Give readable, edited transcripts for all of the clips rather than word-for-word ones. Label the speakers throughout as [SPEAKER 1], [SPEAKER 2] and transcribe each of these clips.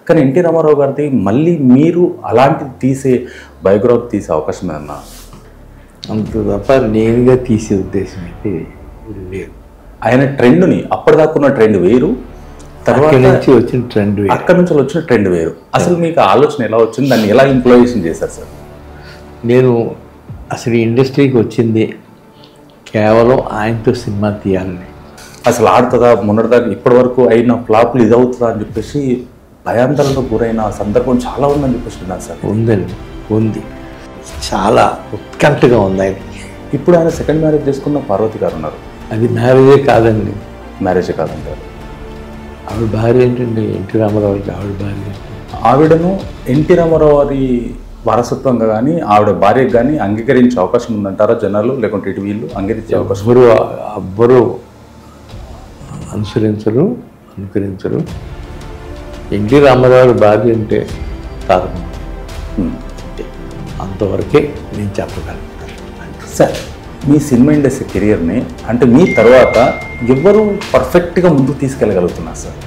[SPEAKER 1] కానీ ఎన్టీ రామారావు గారిది మళ్ళీ మీరు అలాంటిది తీసే బయోగ్రఫీ తీసే అవకాశం ఏదన్నా?
[SPEAKER 2] అంత తప్ప నేనుగా తీసే ఉద్దేశం అయితే లేదు.
[SPEAKER 1] ఆయన ట్రెండ్ని అప్పటిదాకా ఉన్న ట్రెండ్ వేరు, తర్వాత
[SPEAKER 2] నుంచి వచ్చిన ట్రెండ్ వేరు.
[SPEAKER 1] అక్కడి నుంచి వచ్చిన ట్రెండ్ వేరు. అసలు మీకు ఆలోచన ఎలా వచ్చింది, దాన్ని ఎలా ఇంప్లిమెంటేషన్ చేశారు సార్?
[SPEAKER 2] నేను అసలు ఇండస్ట్రీకి వచ్చింది కేవలం ఆయనతో సినిమా తీయాలని.
[SPEAKER 1] అసలు ఆడుతుందా, మొన్నటిదాకా ఇప్పటి వరకు అయిన ఫ్లాప్లు ఇది అవుతుందా అని చెప్పేసి భయాందోళనకు గురైన సందర్భం చాలా ఉందని చెప్పేసి విన్నాను సార్.
[SPEAKER 2] ఉందండి, ఉంది, చాలా ఉత్కంఠగా ఉంది ఆయన.
[SPEAKER 1] ఇప్పుడు ఆయన సెకండ్ మ్యారేజ్ చేసుకున్న పార్వతి గారు ఉన్నారు.
[SPEAKER 2] అది మ్యారేజే కాదండి,
[SPEAKER 1] మ్యారేజే కాదంటారు.
[SPEAKER 2] ఆవిడ భార్య ఏంటండి, ఎన్టీ రామారావుకి ఆవిడ భార్య.
[SPEAKER 1] ఆవిడను ఎన్టీ రామారావు వారి వారసత్వంగా కానీ ఆవిడ భార్యకు కానీ అంగీకరించే అవకాశం ఉందంటారా జనాలు, లేకుంటే ఇటు వీళ్ళు అంగీకరించే అవకాశం?
[SPEAKER 2] ఎవ్వరూ అనుకరించరు. ఎన్టీ రామారావు భార్య అంటే కాదు, అంతవరకే నేను చెప్పగలను.
[SPEAKER 1] సార్, మీ సినిమా ఇండస్ట్రీ కెరియర్ని అంటే మీ తర్వాత ఎవరు పర్ఫెక్ట్గా ముందుకు తీసుకెళ్ళగలుగుతున్నారు సార్?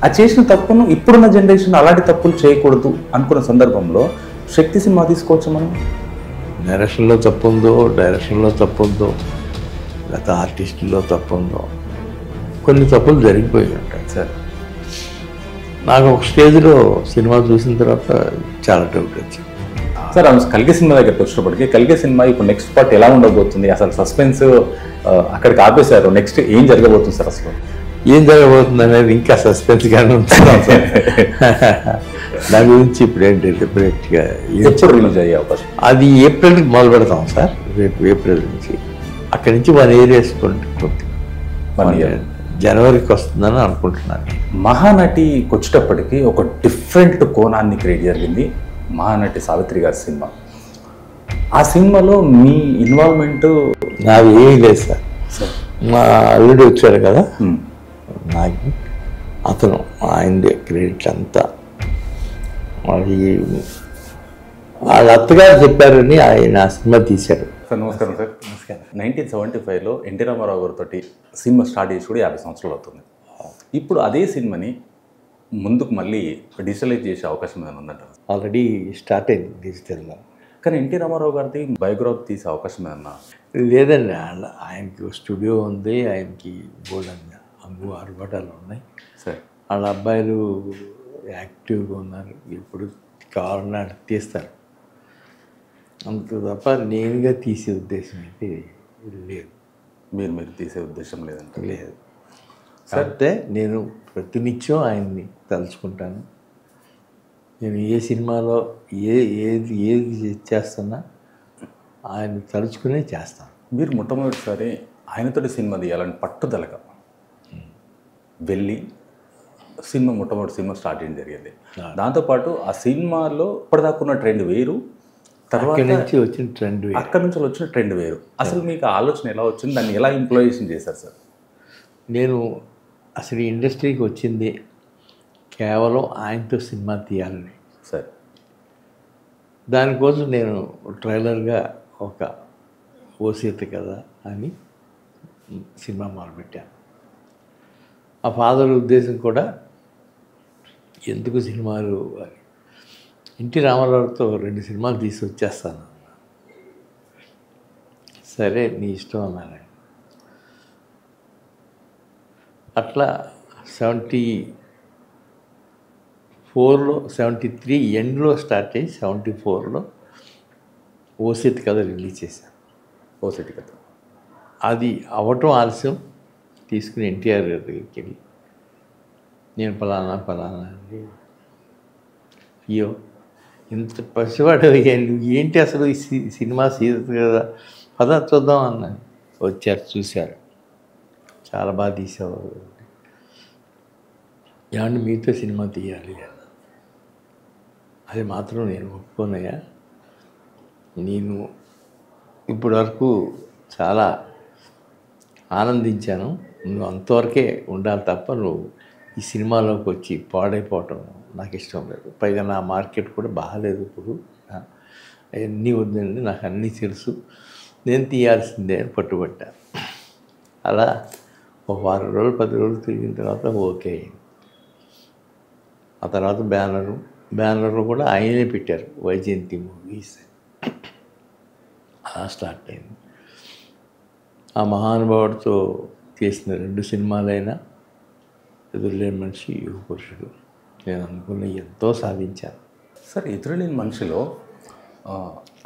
[SPEAKER 1] ఆ చేసిన తప్పును ఇప్పుడున్న జనరేషన్ అలాంటి తప్పులు చేయకూడదు అనుకున్న సందర్భంలో శక్తి సినిమా తీసుకోవచ్చు మనం.
[SPEAKER 2] డైరెక్షన్లో తప్పు ఉందో గత ఆర్టిస్టులో తప్పు ఉందో, కొన్ని తప్పులు జరిగిపోయి ఉంటాయి సార్. నాకు ఒక స్టేజ్లో సినిమా చూసిన తర్వాత చాలా డౌట్ వచ్చింది
[SPEAKER 1] సార్. కల్కి సినిమా దగ్గరికి వచ్చినప్పటికీ కల్కి సినిమా ఇప్పుడు నెక్స్ట్ పార్ట్ ఎలా ఉండబోతుంది, అసలు సస్పెన్స్ అక్కడికి ఆపేశారు, నెక్స్ట్ ఏం జరగబోతుంది సార్? అసలు
[SPEAKER 2] ఏం జరగబోతుంది అనేది ఇంకా సస్పెన్స్గానే ఉంటుంది. దాని గురించి ఇప్పుడు ఏంటి డెఫినెట్గా
[SPEAKER 1] ఎప్పుడు రిలీజ్ అయ్యే అవకాశం?
[SPEAKER 2] అది ఏప్రిల్కి మొదలు పెడతాం సార్. రేపు ఏప్రిల్ నుంచి, అక్కడి నుంచి 1 year వేసుకుంటుంది.
[SPEAKER 1] 1 year
[SPEAKER 2] జనవరికి వస్తుందని అనుకుంటున్నాను.
[SPEAKER 1] మహానటికి వచ్చేటప్పటికి ఒక డిఫరెంట్ కోణాన్ని క్రియేట్ జరిగింది మహానటి సావిత్రి గారి సినిమా. ఆ సినిమాలో మీ ఇన్వాల్వ్మెంట్
[SPEAKER 2] నాది ఏమీ లేదు సార్. మా అల్లుడు వచ్చారు కదా నాకు, అతను ఆయనదే క్రెడిట్ అంతా. వాళ్ళ అత్తగారు చెప్పారని ఆయన ఆ సినిమా తీశారు.
[SPEAKER 1] సార్ నమస్కారం సార్. 1975లో ఎన్టీ రామారావు గారితో సినిమా స్టార్ట్ చేసి కూడా 50 సంవత్సరాలు అవుతుంది. ఇప్పుడు అదే సినిమాని ముందుకు మళ్ళీ డిజిటలైజ్ చేసే అవకాశం ఏమైనా ఉందంటారు?
[SPEAKER 2] ఆల్రెడీ స్టార్ట్ అయింది డిజిటల్గా.
[SPEAKER 1] కానీ ఎన్టీ రామారావు గారిది బయోగ్రఫీ తీసే అవకాశం ఏమన్నా?
[SPEAKER 2] లేదండి, ఆయనకి స్టూడియో ఉంది, ఆయనకి బోల్డ్ ఆర్భటాలు ఉన్నాయి
[SPEAKER 1] సార్.
[SPEAKER 2] వాళ్ళ అబ్బాయిలు యాక్టివ్గా ఉన్నారు, ఎప్పుడు కావాలన్నా తీస్తారు. అంత తప్ప నేనుగా తీసే ఉద్దేశం అయితే లేదు.
[SPEAKER 1] మీరు తీసే ఉద్దేశం లేదంటే?
[SPEAKER 2] లేదు. అంటే నేను ప్రతినిత్యం ఆయన్ని తలుచుకుంటాను. నేను ఏ సినిమాలో ఏది చేస్తున్నా ఆయన తలుచుకునే చేస్తాను.
[SPEAKER 1] మీరు మొట్టమొదటిసారి ఆయనతోటి సినిమా తీయాలని పట్టుదలగా వెళ్ళి మొట్టమొదటి సినిమా స్టార్ట్ చేయడం జరిగింది. దాంతోపాటు ఆ సినిమాలో ఇప్పటిదాకా ఉన్న ట్రెండ్ వేరు, తర్వాత
[SPEAKER 2] అక్కడి నుంచి వచ్చిన ట్రెండ్ వేరు. అసలు మీకు ఆలోచన ఎలా వచ్చింది, దాన్ని ఎలా ఇంప్లిమెంటేషన్ చేశారు సార్? నేను అసలు ఇండస్ట్రీకి వచ్చింది కేవలం ఆయనతో సినిమా తీయాలని
[SPEAKER 1] సార్.
[SPEAKER 2] దానికోసం నేను ట్రైలర్గా ఒక ఓసీత కదా అని సినిమా మొదలుపెట్టాను. ఆ ఫాదర్ ఉద్దేశం కూడా ఎందుకు సినిమాలు అని. ఎన్టీ రామారావుతో 2 సినిమాలు తీసి వచ్చేస్తాను. సరే నీ ఇష్టం అన్నాను. అట్లా 74లో 73 ఎండ్లో స్టార్ట్ అయ్యి 74లో ఓసీత కథ రిలీజ్ చేశాను.
[SPEAKER 1] ఓసీత కథ
[SPEAKER 2] అది అవ్వటం ఆలస్యం. తీసుకుని ఎన్టీఆర్ గారి దగ్గరికి వెళ్ళి నేను ఫలానా అండి, అయ్యో ఇంత పసివాడు ఏంటి అసలు ఈ సినిమా సీరియస్ కదా, పద చూద్దాం అన్నాను. వచ్చారు, చూశారు, చాలా బాగా తీసేవారు. ఏమంటే మీతో సినిమా తీయాలి, అది మాత్రం నేను ఒప్పుకోనయ్యా. నేను ఇప్పటి వరకు చాలా ఆనందించాను, నువ్వు అంతవరకే ఉండాలి తప్ప నువ్వు ఈ సినిమాలోకి వచ్చి పాడైపోవటం నాకు ఇష్టం లేదు. పైగా నా మార్కెట్ కూడా బాగాలేదు ఇప్పుడు, అవన్నీ వద్దండి, నాకు అన్నీ తెలుసు, నేను తీయాల్సిందే అని పట్టుబట్టాను. అలా ఒక వారం రోజులు 10 రోజులు తిరిగిన తర్వాత ఓకే అయింది. ఆ తర్వాత బ్యానర్లు కూడా ఆయనే పెట్టారు, వైజయంతి మూవీస్. అలా స్టార్ట్ అయింది. ఆ మహానుభావుడితో చేసిన 2 సినిమాలైనా ఎదురులేని మనిషి, యుగ పురుషుడు, నేను అనుకున్న ఎంతో సాధించాను.
[SPEAKER 1] సార్ ఎదురులేని మనిషిలో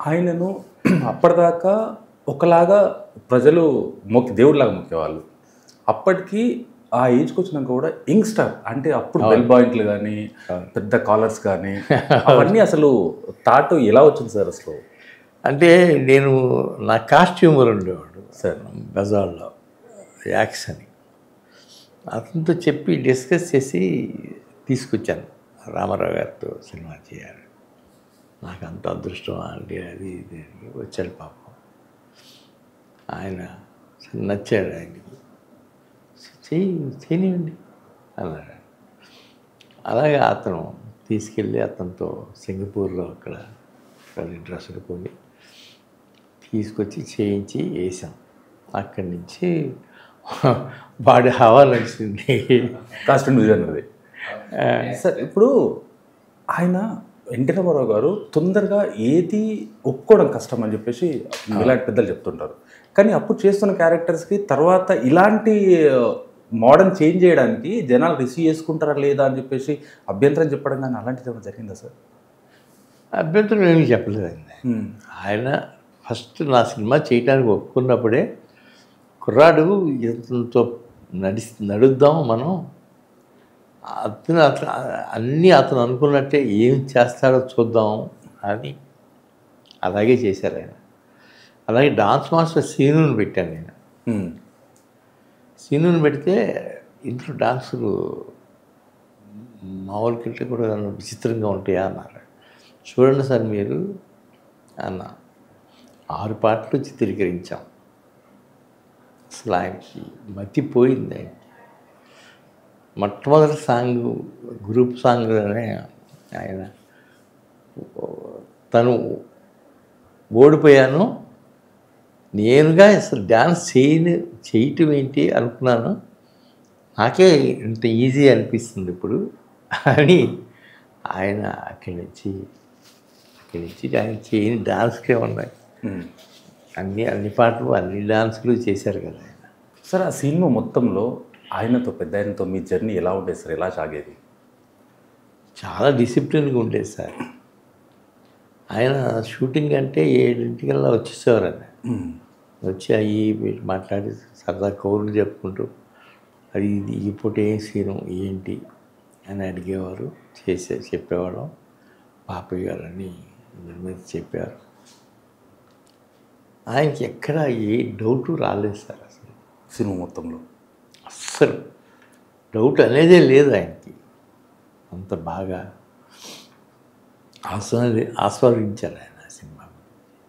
[SPEAKER 1] ఆయనను అప్పటిదాకా ఒకలాగా ప్రజలు దేవుడిలాగా మొక్కేవాళ్ళు. అప్పటికి ఆ ఏజ్కి వచ్చినాక కూడా యంగ్స్టర్ అంటే అప్పుడు బెల్ పాయింట్లు కానీ పెద్ద కాలర్స్ కానీ అవన్నీ అసలు థాట్ ఎలా వచ్చింది సార్ అసలు?
[SPEAKER 2] అంటే నేను నా కాస్ట్యూమర్ ఉండేవాడు
[SPEAKER 1] సార్
[SPEAKER 2] బజార్లో, యాక్స్ అని. అతనితో చెప్పి డిస్కస్ చేసి తీసుకొచ్చాను రామారావు గారితో సినిమా చేయాలి. నాకు అంత అదృష్టం అండి, అది ఇది అని వచ్చాడు పాపం. ఆయన నచ్చాడు, ఆయనకి చేయనివ్వండి అన్నాడు. అలాగే అతను తీసుకెళ్ళి అతనితో సింగపూర్లో అక్కడ డ్రెస్సులు కొని తీసుకొచ్చి చేయించి వేసాం. అక్కడి నుంచి బాడీ హవా నడిచింది.
[SPEAKER 1] కాస్ట్యూమ్ డిజైనర్ది. సార్ ఇప్పుడు ఆయన ఎన్టీ రామారావు గారు తొందరగా ఏది ఒప్పుకోవడం కష్టం అని చెప్పేసి ఇలాంటి పెద్దలు చెప్తుంటారు. కానీ అప్పుడు చేస్తున్న క్యారెక్టర్స్కి తర్వాత ఇలాంటి మోడర్న్ చేంజ్ చేయడానికి జనాలు రిసీవ్ చేసుకుంటారా లేదా అని చెప్పేసి అభ్యంతరం చెప్పడం కానీ అలాంటిది ఏమైనా జరిగిందా సార్?
[SPEAKER 2] అభ్యంతరం ఏమీ చెప్పలేదండి. ఆయన ఫస్ట్ నా సినిమా చేయడానికి ఒప్పుకున్నప్పుడే, కుర్రాడు ఇతనితో నడుద్దాం మనం, అతను అన్నీ అతను అనుకున్నట్టే ఏం చేస్తాడో చూద్దాం అని అలాగే చేశారు ఆయన. అలాగే డాన్స్ మాస్టర్ సీనుని పెట్టాను నేను. సీనుని పెడితే ఇంట్లో డాన్సులు మామూలు కంటే కూడా విచిత్రంగా ఉంటాయా అన్నారు. చూడండి సార్ మీరు అన్న. 6 పాటలు చిత్రీకరించాం. అసలు ఆయనకి మతిపోయింది. ఆయనకి మొట్టమొదటి సాంగ్ గ్రూప్ సాంగ్లోనే ఆయన తను ఓడిపోయాను, నేనుగా అసలు డ్యాన్స్ చేయటం ఏంటి అనుకున్నాను, నాకే ఇంత ఈజీ అనిపిస్తుంది ఇప్పుడు అని ఆయన అక్కడి నుంచి ఆయన చేయని డాన్స్కే ఉన్నాయి. అన్ని పాటలు అన్ని డాన్సులు చేశారు కదా ఆయన.
[SPEAKER 1] సార్ ఆ సినిమా మొత్తంలో ఆయనతో పెద్ద ఆయనతో మీ జర్నీ ఎలా ఉండేది సార్? ఎలా సాగేది?
[SPEAKER 2] చాలా డిసిప్లిన్గా ఉండేది సార్. ఆయన షూటింగ్ అంటే 7:00కల్లా వచ్చేసేవారని. వచ్చి అవి మాట్లాడి సరదా కౌరులు చెప్పుకుంటూ అది ఇది ఈ పూట ఏం సీను ఏంటి అని అడిగేవారు, చెప్పేవాడు. పాపయ్య గారని అందరి మీద చెప్పారు. ఆయనకి ఎక్కడ ఏ డౌటు రాలేదు సార్ అసలు
[SPEAKER 1] సినిమా మొత్తంలో.
[SPEAKER 2] అస్సలు డౌట్ అనేదే లేదు ఆయనకి. అంత బాగా ఆస్వాదించారు ఆయన సినిమా.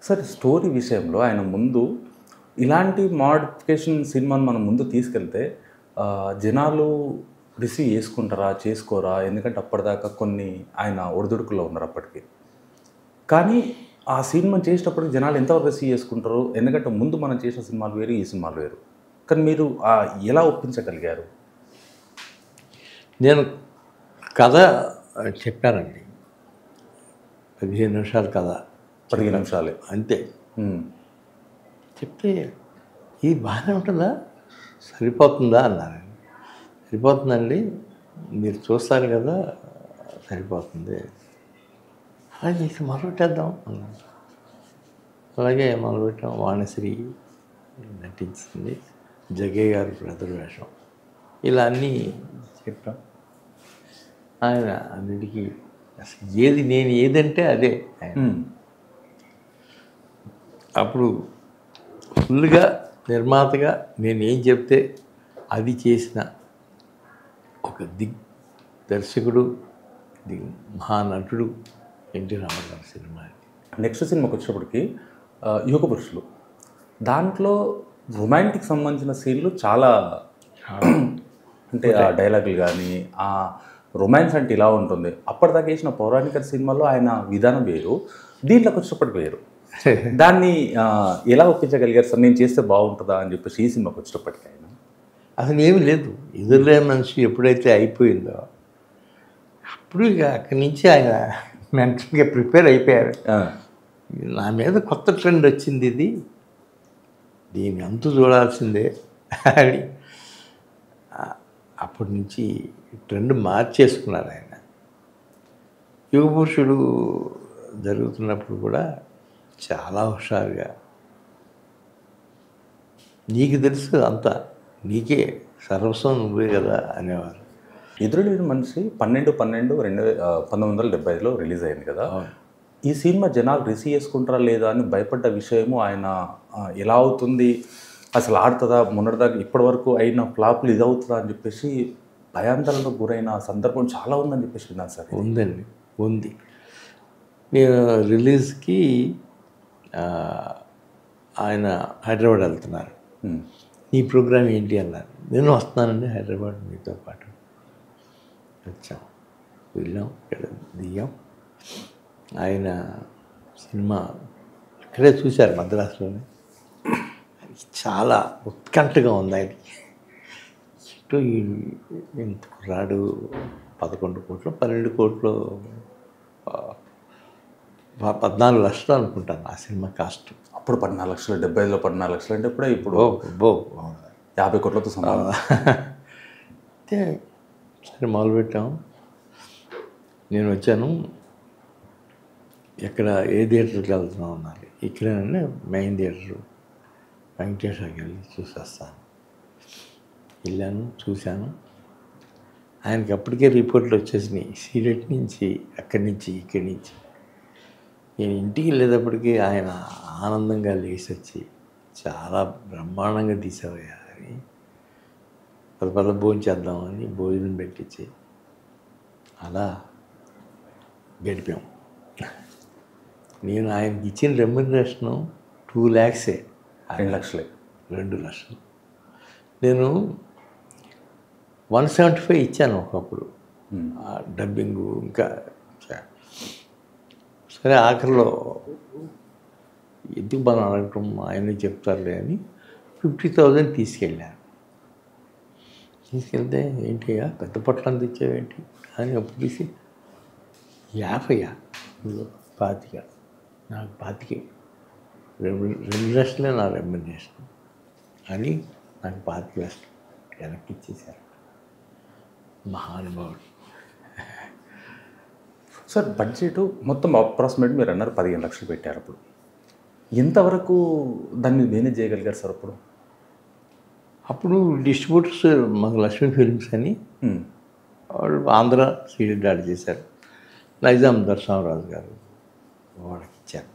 [SPEAKER 1] సార్ స్టోరీ విషయంలో ఆయన ముందు ఇలాంటి మోడిఫికేషన్ సినిమాను మనం ముందు తీసుకెళ్తే జనాలు రిసీవ్ చేసుకుంటారా చేసుకోరా? ఎందుకంటే అప్పటిదాకా కొన్ని ఆయన ఒడిదుడుకుల్లో ఉన్నారు అప్పటికి. కానీ ఆ సినిమా చేసేటప్పటికి జనాలు ఎంతవరకు రిసీవ్ చేసుకుంటారు? ఎందుకంటే ముందు మనం చేసిన సినిమాలు వేరు, ఈ సినిమాలు వేరు. కానీ మీరు ఎలా ఒప్పించగలిగారు?
[SPEAKER 2] నేను కథ చెప్పానండి, 15 నిమిషాలు కథ,
[SPEAKER 1] 15 నిమిషాలే
[SPEAKER 2] అంతే. చెప్తే ఇది బాగానే ఉంటుందా, సరిపోతుందా అన్నారు. సరిపోతుందండి, మీరు చూస్తారు కదా, సరిపోతుంది. అలాగే మొదలుపెట్టేద్దాం అన్నాను. అలాగే మొదలుపెట్టాం. వాణిశ్రీ నటించింది, జగ్గయ్య గారు బ్రదర్ వేషం, ఇలా అన్నీ చెప్పాం. ఆయన అన్నిటికీ అసలు నేను ఏదంటే అదే ఆయన. అప్పుడు ఫుల్గా నిర్మాతగా నేను ఏం చెప్తే అది చేసిన ఒక దర్శకుడు, మహానటుడు ఎన్టీ రామారావు సినిమా.
[SPEAKER 1] నెక్స్ట్ సినిమాకి వచ్చేటప్పటికి యుగ పురుషులు, దాంట్లో రొమాంటిక్ సంబంధించిన సీన్లు చాలా అంటే ఆ డైలాగులు కానీ ఆ రొమాన్స్ అంటే ఇలా ఉంటుంది. అప్పటిదాకా వేసిన పౌరాణిక సినిమాలో ఆయన విధానం వేరు, దీంట్లోకి వచ్చేటప్పటికి వేరు. దాన్ని ఎలా ఒప్పించగలిగారు సార్? నేను చేస్తే బాగుంటుందా అని చెప్పేసి ఈ సినిమాకి వచ్చేటప్పటికి ఆయన
[SPEAKER 2] అసలు ఏమీ లేదు. ఎదురులే మనిషి ఎప్పుడైతే అయిపోయిందో అప్పుడు ఇక అక్కడి నుంచి ఆయన మెంటల్గా ప్రిపేర్ అయిపోయారు. నా మీద కొత్త ట్రెండ్ వచ్చింది, ఇది దీన్ని అంతు చూడాల్సిందే అని అప్పటి నుంచి ట్రెండ్ మార్చేసుకున్నారు ఆయన. యుగపురుషుడు జరుగుతున్నప్పుడు కూడా చాలా హుషారుగా, నీకు తెలుసు అంతా, నీకే సర్వస్వం నువ్వే కదా అనేవారు.
[SPEAKER 1] ఎదురులేని మనిషి 1975లో రిలీజ్ అయింది కదా. ఈ సినిమా జనాలు రిసీవ్ చేసుకుంటారా లేదా అని భయపడ్డ విషయము, ఆయన ఎలా అవుతుంది, అసలు ఆడుతుందా, మొన్నటిదాకా ఇప్పటి వరకు అయిన ఫ్లాప్లు ఇది అవుతుందా అని చెప్పేసి భయాందోళనకు గురైన సందర్భం చాలా ఉందని చెప్పేసి విన్నాను సార్.
[SPEAKER 2] ఉందండి, ఉంది. నేను రిలీజ్కి ఆయన హైదరాబాద్ వెళ్తున్నారు. నీ ప్రోగ్రామ్ ఏంటి అన్నారు. నేను వస్తున్నానండి హైదరాబాద్ మీతో పాటు. వచ్చాం, వెళ్ళాం, ఇక్కడ దిగాం. ఆయన సినిమా ఇక్కడే చూశారు మద్రాసులోనే. చాలా ఉత్కంఠగా ఉంది ఆయనకి. ఇటు ఇంత రాడు 11 కోట్లు 12 కోట్లు 14 లక్షలు అనుకుంటాను ఆ సినిమా కాస్ట్.
[SPEAKER 1] అప్పుడు 14 లక్షలు, 75లో 14 లక్షలు అంటే ఇప్పుడే ఇప్పుడు 50 కోట్లతో సమానం.
[SPEAKER 2] అయితే సరే మొదలుపెట్టాం. నేను వచ్చాను, ఎక్కడ ఏ థియేటర్కి వెళ్తున్నాం అన్నారు. ఇక్కడేనండి మెయిన్ థియేటర్, వెంకటేశ్వర్కి వెళ్ళి చూసేస్తాను. వెళ్ళాను, చూశాను. ఆయనకి అప్పటికే రిపోర్ట్లు వచ్చేసినాయి సీరియట్ నుంచి, అక్కడి నుంచి, ఇక్కడి నుంచి. నేను ఇంటికి వెళ్ళేటప్పటికీ ఆయన ఆనందంగా లేచి వచ్చి, చాలా బ్రహ్మాండంగా తీసావయ్యా అని, పద భోజనం చేద్దామని భోజనం పెట్టించి అలా గడిపాం. నేను ఆయనకి ఇచ్చిన రెమ్యునరేషను 2 lakhs.
[SPEAKER 1] 2 లక్షలే.
[SPEAKER 2] 2 లక్షలు. నేను 175 ఇచ్చాను ఒకప్పుడు డబ్బింగు. ఇంకా సరే ఆఖరిలో ఎందుకు మనం అడగటం, ఆయనే చెప్తారులే అని 50,000 తీసుకెళ్ళాను. తీసుకెళ్తే ఏంటయ్యా పెద్ద పొట్లని తెచ్చావేంటి అని అప్పుడు తీసి 50 25 నాకు 25 2 లక్షలే నా రెమ్యునరేషన్ అని నాకు 25 లక్షలు వెనక్కి ఇచ్చేశారు. మహానుభావుడు.
[SPEAKER 1] సార్ బడ్జెట్ మొత్తం అప్రాక్సిమేట్ మీరు అన్నారు 15 లక్షలు పెట్టారు. అప్పుడు ఎంతవరకు దాన్ని మేనేజ్ చేయగలిగారు సార్?
[SPEAKER 2] అప్పుడు డిస్ట్రిబ్యూటర్స్ మాకు లక్ష్మీ ఫిల్మ్స్ అని వాళ్ళు ఆంధ్ర సీడీ డాడ్ చేశారు. నైజాం దర్శనరాజు గారు వాళ్ళకి ఇచ్చారు.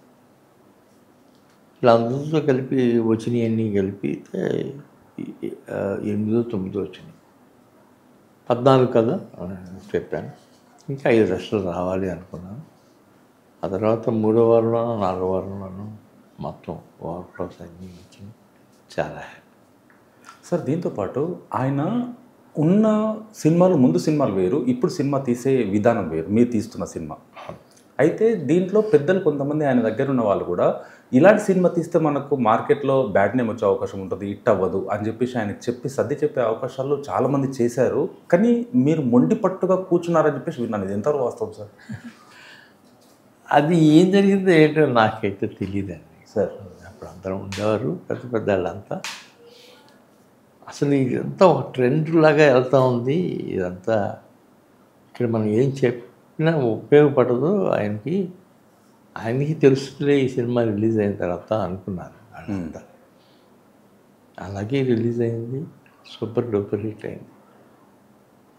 [SPEAKER 2] ఇలా అందరితో కలిపి వచ్చినాయి అన్నీ కలిపితే 8-9 వచ్చినాయి. 14 కదా చెప్పాను. ఇంకా 5 లక్షలు రావాలి అనుకున్నాను. ఆ తర్వాత 3వ వారంలోనూ 4వ వారంలోనూ మొత్తం ఓవర్ఫ్లోస్ అన్నీ వచ్చినాయి. చాలా హ్యాపీ.
[SPEAKER 1] సార్ దీంతోపాటు ఆయన ఉన్న సినిమాలు, ముందు సినిమాలు వేరు, ఇప్పుడు సినిమా తీసే విధానం వేరు, మీరు తీస్తున్న సినిమా. అయితే దీంట్లో పెద్దలు కొంతమంది ఆయన దగ్గర ఉన్న వాళ్ళు కూడా ఇలాంటి సినిమా తీస్తే మనకు మార్కెట్లో బ్యాడ్ నేమ్ వచ్చే అవకాశం ఉంటుంది, హిట్ అవ్వదు అని చెప్పేసి ఆయనకు చెప్పి సర్ది చెప్పే అవకాశాలు చాలామంది చేశారు. కానీ మీరు మొండి పట్టుగా కూర్చున్నారని చెప్పేసి విన్నాను. ఇది ఎంతవరకు వాస్తవం సార్?
[SPEAKER 2] అది ఏం జరిగిందో ఏంటో నాకైతే తెలియదండి సార్. అప్పుడు అందరం ఉండేవారు పెద్ద పెద్ద వాళ్ళంతా. అసలు ఇదంతా ఒక ట్రెండ్ లాగా వెళ్తూ ఉంది. ఇదంతా ఇక్కడ మనం ఏం చెప్పినా ఉపయోగపడదు ఆయనకి తెలుస్తుందిలే ఈ సినిమా రిలీజ్ అయిన తర్వాత అనుకున్నారు వాళ్ళంతా. అలాగే రిలీజ్ అయింది, సూపర్ డూపర్ హిట్ అయింది.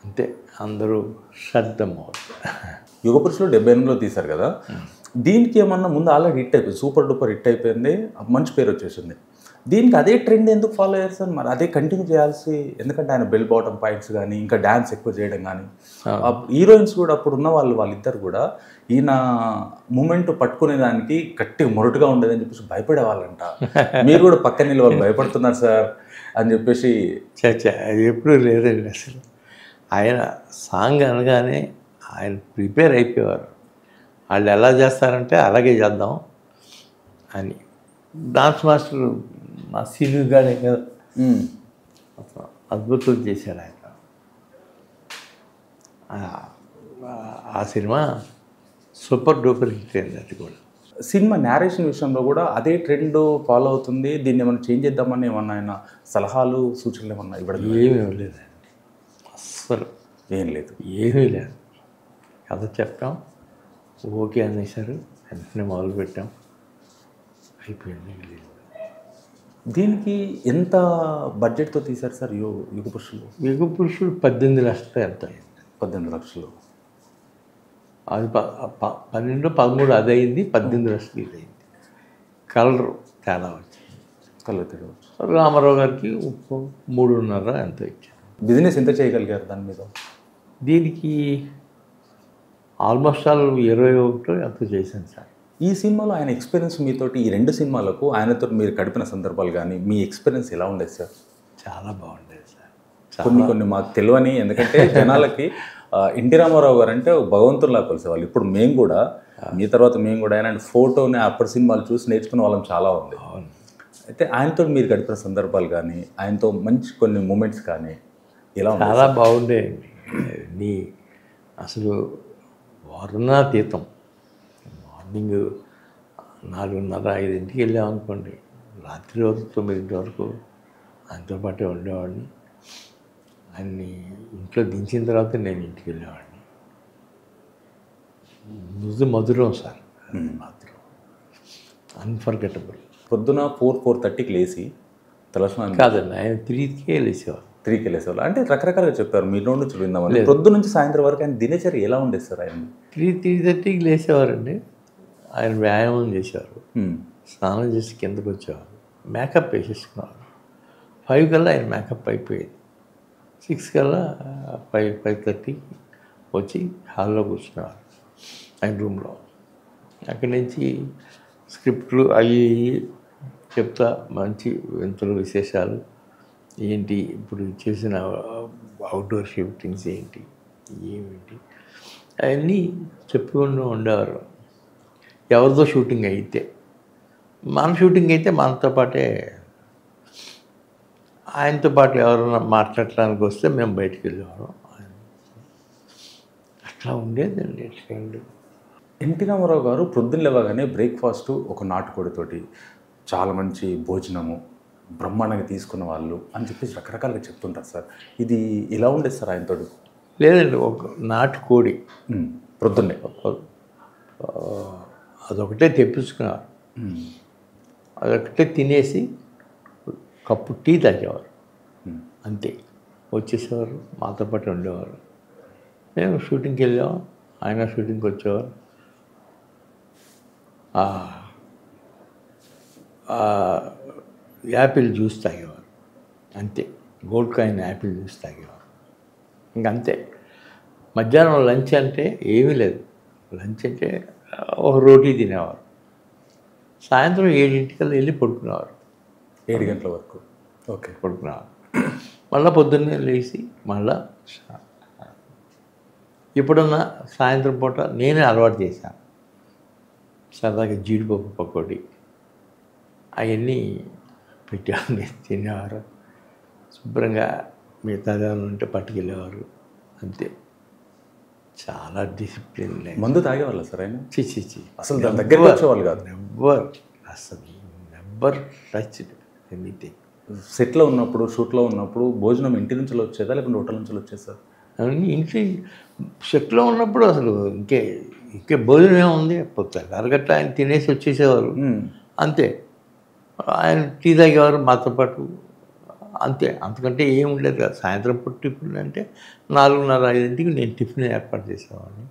[SPEAKER 2] అంతే, అందరూ శ్రద్ధం అవుతుంది.
[SPEAKER 1] యుగపురుషులు 78లో తీశారు కదా, దీనికి ఏమన్నా ముందు ఆల్రెడీ హిట్ అయిపోయింది, సూపర్ డూపర్ హిట్ అయిపోయింది, మంచి పేరు వచ్చేసింది. దీనికి అదే ట్రెండ్ ఎందుకు ఫాలో అయ్యారు సార్? మరి అదే కంటిన్యూ చేయాల్సి, ఎందుకంటే ఆయన బెల్ బాటమ్ పాయింట్స్ కానీ, ఇంకా డ్యాన్స్ ఎక్కువ చేయడం కానీ, హీరోయిన్స్ కూడా అప్పుడు ఉన్న వాళ్ళిద్దరు కూడా ఈయన మూమెంట్ పట్టుకునే దానికి గట్టి మొరటుగా ఉండేదని చెప్పేసి భయపడేవాళ్ళంట. మీరు కూడా పక్కన వాళ్ళు భయపడుతున్నారు సార్ అని చెప్పేసి.
[SPEAKER 2] అది ఎప్పుడూ లేదండి. అసలు ఆయన సాంగ్ అనగానే ఆయన ప్రిపేర్ అయిపోయేవారు. వాళ్ళు ఎలా చేస్తారంటే అలాగే చేద్దాం అని. డాన్స్ మాస్టర్ మా సీను గానే కదా, అద్భుతం చేశాడు ఆయన. ఆ సినిమా సూపర్ డూపర్ హిట్ అయింది అది కూడా.
[SPEAKER 1] సినిమా నేరేషన్ విషయంలో కూడా అదే ట్రెండ్ ఫాలో అవుతుంది, దీన్ని ఏమైనా చేంజ్ చేద్దామని ఏమన్నా ఆయన సలహాలు సూచనలు ఏమన్నా ఇవ్వడం?
[SPEAKER 2] ఏమీ లేదండి, అస్సలు
[SPEAKER 1] ఏం లేదు.
[SPEAKER 2] ఏమీ లేదు. కథ చెప్పాం, ఓకే అనేసారు, వెంటనే మొదలుపెట్టాం, అయిపోయింది.
[SPEAKER 1] దీనికి ఎంత బడ్జెట్తో తీశారు సార్ యుగ పురుషులు?
[SPEAKER 2] యుగ పురుషుడు 18 లక్షలు ఎంత అయింది.
[SPEAKER 1] 18 లక్షలు.
[SPEAKER 2] అది 12, 13 అది అయింది, 18 లక్షలు ఇది అయింది. కలర్ తేడా వచ్చింది.
[SPEAKER 1] కళ్ళు తిరగవచ్చు.
[SPEAKER 2] రామారావు గారికి 3.5 ఎంతో ఇచ్చారు.
[SPEAKER 1] బిజినెస్ ఎంత చేయగలిగారు దాని మీద?
[SPEAKER 2] దీనికి ఆల్మోస్ట్ ఆల్ 21 ఎంతో చేశాను సార్.
[SPEAKER 1] ఈ సినిమాలో ఆయన ఎక్స్పీరియన్స్ మీతోటి, ఈ 2 సినిమాలకు ఆయనతో మీరు గడిపిన సందర్భాలు కానీ మీ ఎక్స్పీరియన్స్ ఎలా ఉండేది సార్?
[SPEAKER 2] చాలా బాగుండేది సార్.
[SPEAKER 1] కొన్ని మాకు తెలియని, ఎందుకంటే జనాలకి ఎన్టీ రామారావు గారు అంటే భగవంతుల్లా కొలిసేవాళ్ళు. ఇప్పుడు మేము కూడా, మీ తర్వాత మేము కూడా ఆయన ఫోటోని అప్పటి సినిమాలు చూసి నేర్చుకునే వాళ్ళం చాలా ఉంది. అయితే ఆయనతో మీరు గడిపిన సందర్భాలు కానీ, ఆయనతో మంచి కొన్ని మూమెంట్స్ కానీ ఎలా ఉంది?
[SPEAKER 2] చాలా బాగుండేయండి. అసలు వర్ణాతీతం. మార్నింగ్ 4:30, 5ంటికి వెళ్ళామనుకోండి, రాత్రి వరకు 9 వరకు ఆయనతో పాటే ఉండేవాడిని. ఆయన్ని ఇంట్లో దించిన తర్వాత నేను ఇంటికి వెళ్ళేవాడిని. మధురం సార్, మాత్రం అన్ఫర్గెటబుల్.
[SPEAKER 1] పొద్దున 4:30కి లేచి తలస్నానం
[SPEAKER 2] కాదండి, ఆయన 3కే లేచేవారు.
[SPEAKER 1] 3కి వెళ్ళేసేవాళ్ళు. అంటే రకరకాలుగా చెప్పారు, మీ నోటి నుంచి విందామని. పొద్దు నుంచి సాయంత్రం వరకు ఆయన దినచర్య ఎలా ఉండేది సార్? ఆయన
[SPEAKER 2] 3:30కి లేచేవారండి. ఆయన వ్యాయామం చేసేవారు, స్నానం చేసి కిందకు వచ్చేవారు, మేకప్ వేసేసుకున్నారు. 5 కల్లా ఆయన మేకప్ అయిపోయేది. 6 కల్లా 5:30కి వచ్చి హాల్లో కూర్చునేవారు ఆయన రూమ్లో. అక్కడి నుంచి స్క్రిప్ట్లు అవి చెప్తా, మంచి వింతలు విశేషాలు ఏంటి, ఇప్పుడు చేసిన అవుట్డోర్ షూటింగ్స్ ఏంటి, ఏమిటి అవన్నీ చెప్పుకుంటూ ఉండేవారు. ఎవరిదో షూటింగ్ అయితే, మన షూటింగ్ అయితే మనతో పాటే, ఆయనతో పాటు ఎవరైనా మాట్లాడటానికి వస్తే మేము బయటికి వెళ్ళేవాళ్ళం. అట్లా ఉండేదండి. ట్రెండ్.
[SPEAKER 1] ఎన్టీ రామారావు గారు పొద్దున్న లేవగానే బ్రేక్ఫాస్ట్ ఒక నాటుకోడితోటి, చాలా మంచి భోజనము, బ్రహ్మాండంగా తీసుకున్న వాళ్ళు అని చెప్పేసి రకరకాలుగా చెప్తుంటారు సార్. ఇది ఎలా ఉండేది సార్ ఆయనతో?
[SPEAKER 2] లేదండి, ఒక నాటుకోడి
[SPEAKER 1] ప్రొద్దున్నే
[SPEAKER 2] అదొకటే తెప్పించుకున్నారు. అదొకటే తినేసి కప్పు టీ తాగేవారు, అంతే. వచ్చేసేవారు, మాతో పాటు ఉండేవారు. మేము షూటింగ్కి వెళ్ళాము, ఆయన షూటింగ్కి వచ్చేవారు. యాపిల్ జ్యూస్ తాగేవారు, అంతే. గోల్డ్ కాయిన్ యాపిల్ జ్యూస్ తాగేవారు, ఇంకంతే. మధ్యాహ్నం లంచ్ అంటే ఏమీ లేదు. లంచ్ అంటే ఒక రోటీ తినేవారు. సాయంత్రం 7ంటికల్లా వెళ్ళి పడుకునేవారు.
[SPEAKER 1] 7 గంటల వరకు. ఓకే,
[SPEAKER 2] పడుకునేవారు. మళ్ళీ పొద్దున్నే లేచి మళ్ళా ఎప్పుడన్నా సాయంత్రం పూట నేనే అలవాటు చేశాను. సరదాగా జీడిపప్పు పకోడీ అవన్నీ పెట్టేవాడిని, తినేవారు. శుభ్రంగా మిగతా ఉంటే పట్టుకెళ్ళేవారు, అంతే. చాలా డిసిప్లిన్.
[SPEAKER 1] మందు తాగేవాళ్ళ సార్ ఆయన?
[SPEAKER 2] చిచి
[SPEAKER 1] అసలు దాని దగ్గరికి వచ్చేవాళ్ళు కాదు.
[SPEAKER 2] Never touch anything.
[SPEAKER 1] సెట్లో ఉన్నప్పుడు, షూట్లో ఉన్నప్పుడు భోజనం ఇంటి నుంచి వచ్చేదా లేకుంటే హోటల్ నుంచి వచ్చేది సార్?
[SPEAKER 2] ఇంటి సెట్లో ఉన్నప్పుడు అసలు ఇంకే భోజనం ఏముంది, అరగట్ల ఆయన తినేసి వచ్చేసేవారు, అంతే. ఆయన టీ తాగేవారు మాతో పాటు, అంతే. అంతకంటే ఏం ఉండేది కాదు. సాయంత్రం పూట టిఫిన్ అంటే 4:30, 5ంటికి నేను టిఫిన్ ఏర్పాటు చేసేవాడిని.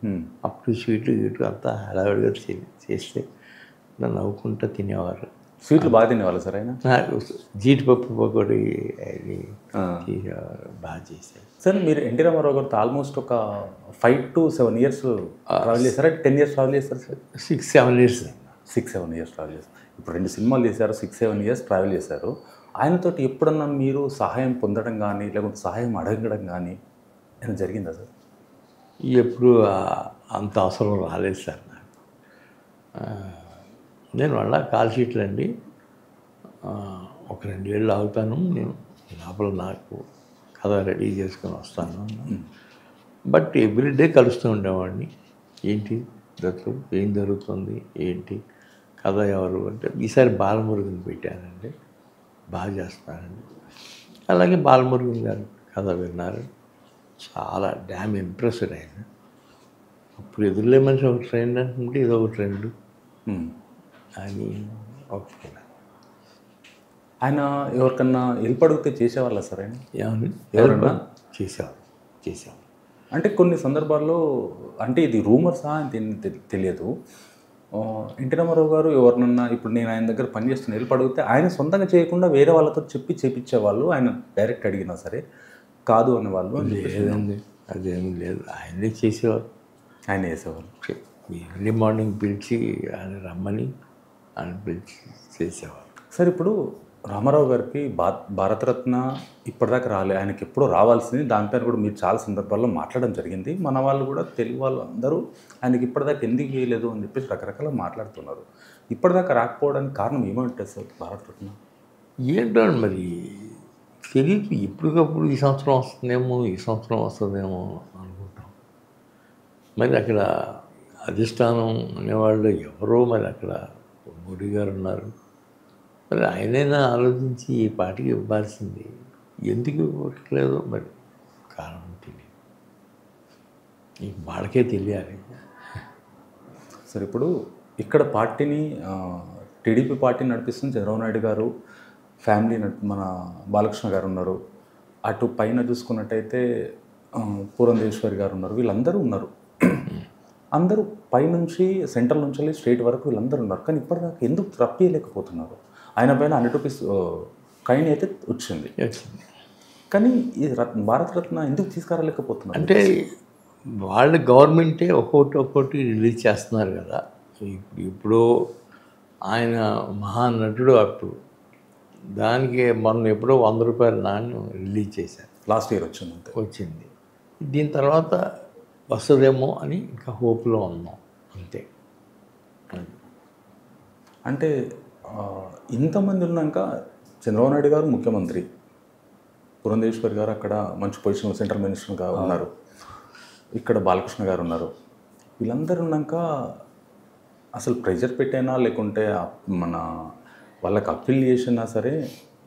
[SPEAKER 2] అప్పుడు స్వీట్లు గీట్లు అంతా హడావిడిగా చేస్తే నవ్వుకుంటూ తినేవారు.
[SPEAKER 1] స్వీట్లు బాగా తినేవాళ్ళు సార్ ఆయన?
[SPEAKER 2] జీడిపప్పు పకోడీ అది బాగా చేశారు
[SPEAKER 1] సార్. మీరు ఎన్టీ రామారావు గారితో ఆల్మోస్ట్ ఒక 5 to 7 years ట్రావెల్ చేశారా? 10 years ట్రావెల్ చేస్తారు సార్?
[SPEAKER 2] 6-7 years.
[SPEAKER 1] 6-7 years ట్రావెల్ చేస్తారు. ఇప్పుడు 2 సినిమాలు చేశారు, 6-7 years ట్రావెల్ చేశారు. ఆయనతోటి ఎప్పుడన్నా మీరు సహాయం పొందడం కానీ లేకపోతే సహాయం అడగడం కానీ ఏమైనా జరిగిందా సార్?
[SPEAKER 2] ఎప్పుడు అంత అవసరం రాలేదు సార్ నాకు. నేను మళ్ళా కాల్ షీట్లు అండి ఒక 2 ఏళ్ళు ఆగుతాను నేను లోపల. నాకు కథ రెడీ చేసుకొని వస్తాను. బట్ ఎవ్రీడే కలుస్తూ ఉండేవాడిని. ఏంటి దత్తు, ఏం జరుగుతుంది, ఏంటి కథ, ఎవరు అంటే ఈసారి బాలమురుగన్ పెట్టానండి, బాగా చేస్తానండి. అలాగే బాలమురుగన్ గారు కథ విన్నారు, చాలా డ్యామ్ ఇంప్రెస్డ్ ఆయన. అప్పుడు ఎదురులే మనిషి ఒక ట్రెండ్ అనుకుంటే ఇది ఒక ట్రెండ్ అని ఒప్పుకున్నాను.
[SPEAKER 1] ఆయన ఎవరికన్నా హెల్ప్ అడిగితే చేసేవాళ్ళ సార్ ఆయన?
[SPEAKER 2] ఏమని
[SPEAKER 1] ఎవరన్నా
[SPEAKER 2] చేసేవారు.
[SPEAKER 1] అంటే కొన్ని సందర్భాల్లో, అంటే ఇది రూమర్సా అని తెలియదు, ఎన్టీ రామారావు గారు ఎవరినన్నా, ఇప్పుడు నేను ఆయన దగ్గర పనిచేస్తున్న హెల్ప్ అడిగితే ఆయన సొంతంగా చేయకుండా వేరే వాళ్ళతో చెప్పి చేపించేవాళ్ళు, ఆయన డైరెక్ట్ అడిగినా సరే కాదు అనేవాళ్ళు.
[SPEAKER 2] లేదండి, అదేమీ లేదు, ఆయనే చేసేవారు.
[SPEAKER 1] ఆయన చేసేవాళ్ళు.
[SPEAKER 2] ఎర్లీ మార్నింగ్ పిలిచి ఆయన రమ్మని ఆయన పిలిచి చేసేవారు.
[SPEAKER 1] సార్ ఇప్పుడు రామారావు గారికి భారతరత్న ఇప్పటిదాకా రాలే, ఆయనకి ఎప్పుడో రావాల్సింది, దానిపైన కూడా మీరు చాలా సందర్భాల్లో మాట్లాడడం జరిగింది. మన వాళ్ళు కూడా తెలుగు వాళ్ళు అందరూ ఆయనకి ఇప్పటిదాకా ఎందుకు వేయలేదు అని చెప్పేసి రకరకాల మాట్లాడుతున్నారు. ఇప్పటిదాకా రాకపోవడానికి కారణం ఏమంటారు సార్ భారతరత్న?
[SPEAKER 2] ఏంటో మరి తెలియదు, ఇప్పటికప్పుడు ఈ సంవత్సరం వస్తుందేమో, ఈ సంవత్సరం వస్తుందేమో అనుకుంటాం. మరి అక్కడ అధిష్టానం అనేవాళ్ళు ఎవరో, మరి అక్కడ మోడీ గారు ఉన్నారు, మరి ఆయనైనా ఆలోచించి ఈ పార్టీకి ఇవ్వాల్సింది, ఎందుకు ఇవ్వట్లేదో మరి కారణం తెలియదు, వాళ్ళకే తెలియాలి.
[SPEAKER 1] సార్ ఇప్పుడు ఇక్కడ పార్టీని, టీడీపీ పార్టీని నడిపిస్తుంది చంద్రబాబు నాయుడు గారు, ఫ్యామిలీ మన బాలకృష్ణ గారు ఉన్నారు, అటు పైన చూసుకున్నట్టయితే పురంధేశ్వరి గారు ఉన్నారు, వీళ్ళందరూ ఉన్నారు. అందరూ పైనుంచి సెంట్రల్ నుంచి వెళ్ళి స్టేట్ వరకు వీళ్ళందరూ ఉన్నారు. కానీ ఇప్పటిదాకా ఎందుకు రప్పియలేకపోతున్నారు? ఆయన పైన 100 రూపీస్ కాయిన్ అయితే వచ్చింది, కానీ ఈ భారతరత్న ఎందుకు తీసుకురాలేకపోతున్నారు?
[SPEAKER 2] అంటే వాళ్ళ గవర్నమెంటే ఒక్కొక్కటి రిలీజ్ చేస్తున్నారు కదా. ఇప్పుడు ఆయన మహానటుడు, అప్పుడు దానికి మొన్న ఎప్పుడో 100 రూపాయల నాణ్యం రిలీజ్ చేశారు.
[SPEAKER 1] లాస్ట్ ఇయర్ వచ్చింది.
[SPEAKER 2] దీని తర్వాత వస్తుందేమో అని ఇంకా హోప్లో ఉన్నాం అంతే.
[SPEAKER 1] అంటే ఇంతమంది ఉన్నాక చంద్రబాబు నాయుడు గారు ముఖ్యమంత్రి, పురంధేశ్వరి గారు అక్కడ మంచి పొజిషన్లో సెంట్రల్ మినిస్టర్గా ఉన్నారు, ఇక్కడ బాలకృష్ణ గారు ఉన్నారు, వీళ్ళందరూ ఉన్నాక అసలు ప్రెజర్ పెట్టైనా లేకుంటే మన వాళ్ళకి అప్పీల్ చేసినా సరే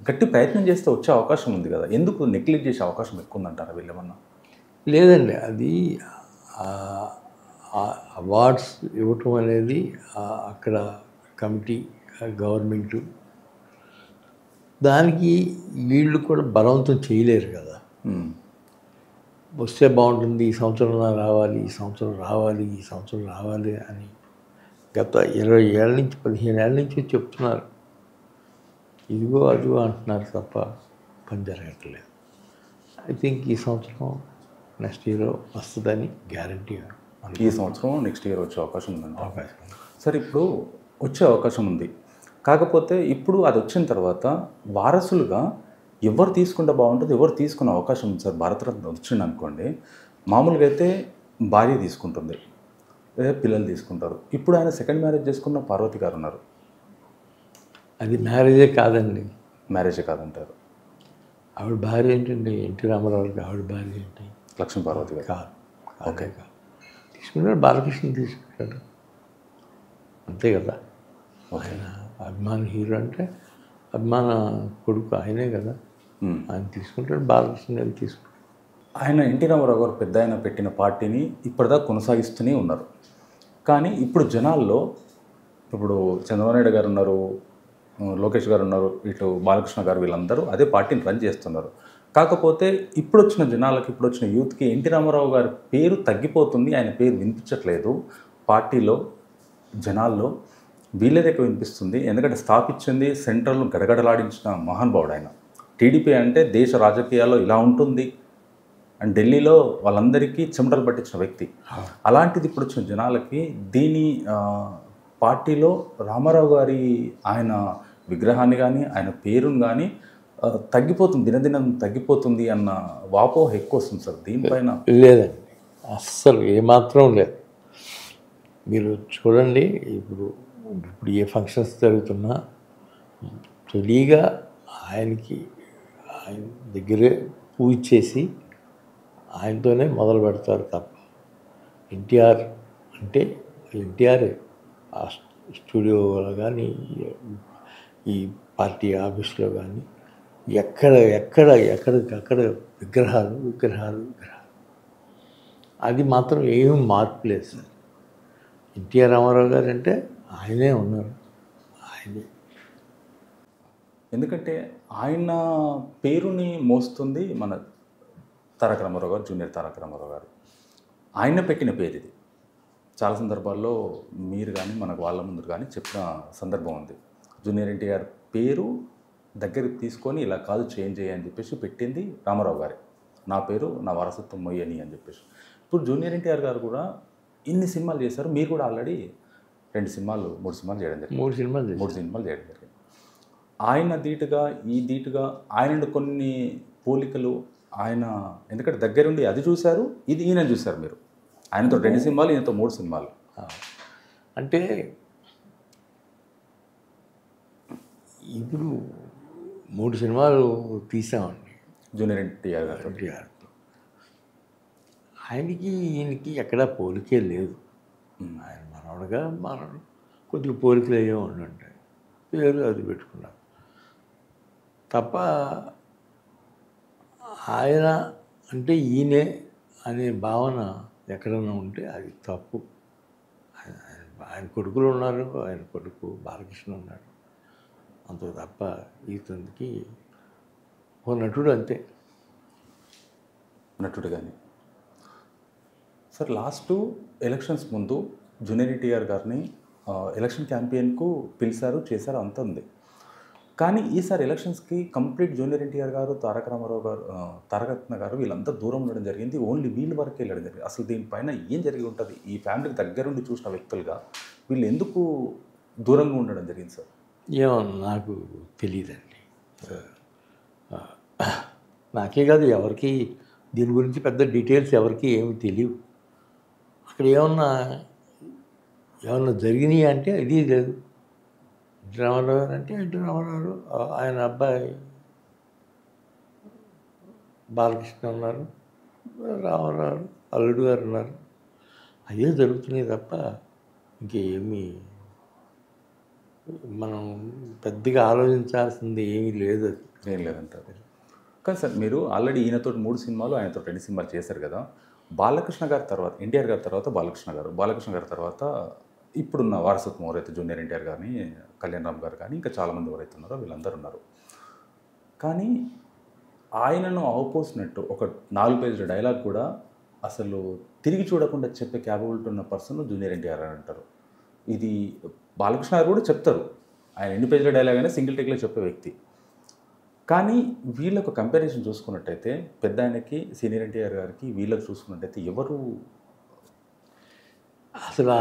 [SPEAKER 1] గట్టి ప్రయత్నం చేస్తే వచ్చే అవకాశం ఉంది కదా, ఎందుకు నెగ్లెక్ట్ చేసే అవకాశం ఎక్కువ ఉందంటారా వీళ్ళేమన్నా?
[SPEAKER 2] లేదండి, అది అవార్డ్స్ ఇవ్వటం అనేది అక్కడ కమిటీ, గవర్నమెంటు, దానికి వీళ్ళు కూడా బలవంతం చేయలేరు కదా. వస్తే బాగుంటుంది, ఈ సంవత్సరం రావాలి, ఈ సంవత్సరం రావాలి, ఈ సంవత్సరం రావాలి అని గత 20 ఏళ్ళ నుంచి 15 ఏళ్ళ నుంచి చెప్తున్నారు. ఇదిగో అదిగో అంటున్నారు తప్ప పని జరగట్లేదు. ఐ థింక్ ఈ సంవత్సరం నెక్స్ట్ ఇయర్ వస్తుందని గ్యారంటీ.
[SPEAKER 1] ఈ సంవత్సరం నెక్స్ట్ ఇయర్ వచ్చే అవకాశం ఉందండి. సరే, ఇప్పుడు వచ్చే అవకాశం ఉంది, కాకపోతే ఇప్పుడు అది వచ్చిన తర్వాత వారసులుగా ఎవరు తీసుకుంటే బాగుంటుంది, ఎవరు తీసుకునే అవకాశం ఉంది సార్? భారతరత్న వచ్చింది అనుకోండి, మామూలుగా అయితే భార్య తీసుకుంటుంది, పిల్లలు తీసుకుంటారు. ఇప్పుడు ఆయన సెకండ్ మ్యారేజ్ చేసుకున్న పార్వతి గారు ఉన్నారు,
[SPEAKER 2] అది మ్యారేజే కాదండి.
[SPEAKER 1] మ్యారేజే కాదంటారు.
[SPEAKER 2] ఆవిడ భార్య ఏంటండి, ఎన్టీ రామారావుకి ఆవిడ భార్య ఏంటి?
[SPEAKER 1] లక్ష్మీ పార్వతి గారు
[SPEAKER 2] కాదు. ఓకే, తీసుకున్నాడు, బాలకృష్ణ తీసుకుంటాడు, అంతే కదా. ఆయన అభిమాన హీరో అంటే అభిమాన కొడుకు ఆయనే కదా, ఆయన తీసుకుంటాడు, బాలకృష్ణ గారు తీసుకుంటాడు.
[SPEAKER 1] ఆయన ఎన్టీ రామారావు గారు పెద్ద ఆయన పెట్టిన పార్టీని ఇప్పటిదాకా కొనసాగిస్తూనే ఉన్నారు. కానీ ఇప్పుడు జనాల్లో, ఇప్పుడు చంద్రబాబు నాయుడు గారు ఉన్నారు, లోకేష్ గారు ఉన్నారు, ఇటు బాలకృష్ణ గారు, వీళ్ళందరూ అదే పార్టీని రన్ చేస్తున్నారు. కాకపోతే ఇప్పుడు వచ్చిన జనాలకి, ఇప్పుడు వచ్చిన యూత్కి ఎన్టీ రామారావు గారి పేరు తగ్గిపోతుంది, ఆయన పేరు వినిపించట్లేదు పార్టీలో, జనాల్లో వీళ్ళదే వినిపిస్తుంది. ఎందుకంటే స్థాపించింది సెంట్రల్ను గడగడలాడించిన మహానుభావుడు ఆయన. టీడీపీ అంటే దేశ రాజకీయాల్లో ఇలా ఉంటుంది అండ్ ఢిల్లీలో వాళ్ళందరికీ చెమటలు పట్టించిన వ్యక్తి. అలాంటిది ఇప్పుడు వచ్చిన జనాలకి దీని పార్టీలో రామారావు గారి ఆయన విగ్రహాన్ని కానీ ఆయన పేరును కానీ తగ్గిపోతుంది, దినదినం తగ్గిపోతుంది అన్న వాపోహ ఎక్కువ వస్తుంది సార్ దీనిపైన.
[SPEAKER 2] లేదండి, అస్సలు ఏమాత్రం లేదు. మీరు చూడండి, ఇప్పుడు ఏ ఫంక్షన్స్ జరుగుతున్నా తొలిగా ఆయన దగ్గరే పూజ చేసి ఆయనతోనే మొదలు పెడతారు తప్ప ఎన్టీఆర్ అంటే ఎన్టీఆర్ ఆ స్టూడియోలో కానీ ఈ పార్టీ ఆఫీస్లో కానీ ఎక్కడికక్కడ విగ్రహాలు అది మాత్రం ఏమీ మార్పు లేదు సార్. ఎన్టీఆర్ రామారావు గారు అంటే ఆయనే ఉన్నారు, ఆయనే.
[SPEAKER 1] ఎందుకంటే ఆయన పేరుని మోస్తుంది మన తారక రామారావు గారు, జూనియర్ తారక రామారావు గారు. ఆయన పెట్టిన పేరు ఇది. చాలా సందర్భాల్లో మీరు కానీ మనకు వాళ్ళ ముందు కానీ చెప్పిన సందర్భం ఉంది. జూనియర్ ఎన్టీఆర్ పేరు దగ్గరికి తీసుకొని ఇలా కాదు చేంజ్ అని చెప్పేసి పెట్టింది రామారావు గారే. నా పేరు నా వారసత్వం మొయ్యని అని చెప్పేసి. ఇప్పుడు జూనియర్ ఎన్టీఆర్ గారు కూడా ఇన్ని సినిమాలు చేశారు. మీరు కూడా ఆల్రెడీ 2 సినిమాలు 3 సినిమాలు చేయడం జరిగింది.
[SPEAKER 2] 3
[SPEAKER 1] సినిమాలు చేయడం జరిగింది. ఆయన ధీటుగా ఈ ధీటుగా ఆయన కొన్ని పోలికలు ఆయన ఎందుకంటే దగ్గరుండి అది చూశారు, ఇది ఈయన చూశారు. మీరు ఆయనతో 2 సినిమాలు, ఈయనతో 3 సినిమాలు.
[SPEAKER 2] అంటే ఇప్పుడు 3 సినిమాలు తీసామండి
[SPEAKER 1] జూనియర్ ఎన్టీఆర్ గారు.
[SPEAKER 2] ఎన్టీఆర్తో ఆయనకి ఈయనకి ఎక్కడా పోలికే లేదు. ఆయన మనవడు కొద్దిగా పోలికలు అయ్యే ఉండుంటాయి, పేరు అది పెట్టుకున్నారు తప్ప ఆయన అంటే ఈయనే అనే భావన ఎక్కడైనా ఉంటే అది తప్పు. ఆయన కొడుకులు ఉన్నారు, ఆయన కొడుకు బాలకృష్ణ ఉన్నాడు, అంత తప్ప ఈతనికి ఓ నటుడు అంతే.
[SPEAKER 1] నటుడు కానీ సార్ లాస్ట్ ఎలక్షన్స్ ముందు జూనియర్ ఎన్టీఆర్ గారిని ఎలక్షన్ క్యాంపెయిన్కు పిలిచారు, చేశారు, అంత ఉంది. కానీ ఈసారి ఎలక్షన్స్కి కంప్లీట్ జూనియర్ ఎన్టీఆర్ గారు, తారక రామారావు గారు, తారకరత్న గారు వీళ్ళంతా దూరం ఉండడం జరిగింది. ఓన్లీ వీళ్ళ వరకే వెళ్ళడం జరిగింది. అసలు దీనిపైన ఏం జరిగి ఉంటుంది? ఈ ఫ్యామిలీకి దగ్గరుండి చూసిన వ్యక్తులుగా వీళ్ళు ఎందుకు దూరంగా ఉండడం జరిగింది సార్?
[SPEAKER 2] ఏమో నాకు తెలియదండి. నాకే కాదు ఎవరికి దీని గురించి పెద్ద డీటెయిల్స్ ఎవరికి ఏమి తెలియవు. అక్కడ ఏమన్నా జరిగినాయి అంటే ఇది లేదు. ఎన్టీ రామారావు గారు అంటే ఎన్టీ రామారావు, ఆయన అబ్బాయి బాలకృష్ణ ఉన్నారు, రామారావు అల్లుడు గారు ఉన్నారు, అదే జరుగుతున్నాయి తప్ప ఇంకేమీ మనం పెద్దగా ఆలోచించాల్సింది ఏమీ లేదు.
[SPEAKER 1] ఏం లేదంటారు. కానీ సార్ మీరు ఆల్రెడీ ఈయనతో 3 సినిమాలు, ఆయనతో 2 సినిమాలు చేశారు కదా. బాలకృష్ణ గారి తర్వాత, ఎన్టీఆర్ గారి తర్వాత బాలకృష్ణ గారి తర్వాత ఇప్పుడున్న వారసత్వం ఎవరైతే జూనియర్ ఎన్టీఆర్ కానీ, కళ్యాణ్ రామ్ గారు కానీ, ఇంకా చాలామంది ఎవరైతే ఉన్నారో వీళ్ళందరూ ఉన్నారు. కానీ ఆయనను అవపోసినట్టు ఒక 4 పేజీల డైలాగ్ కూడా అసలు తిరిగి చూడకుండా చెప్పే క్యాపబిలిటీ ఉన్న పర్సన్ జూనియర్ ఎన్టీఆర్ అని అంటారు. ఇది బాలకృష్ణ గారు కూడా చెప్తారు. ఆయన ఎన్ని పేజీల డైలాగ్ అయినా సింగిల్ టేక్లో చెప్పే వ్యక్తి. కానీ వీళ్ళకు కంపారిజన్ చూసుకున్నట్టయితే పెద్ద ఆయనకి, సీనియర్ ఎన్టీఆర్ గారికి వీళ్ళకి చూసుకున్నట్టయితే ఎవరు
[SPEAKER 2] అసలు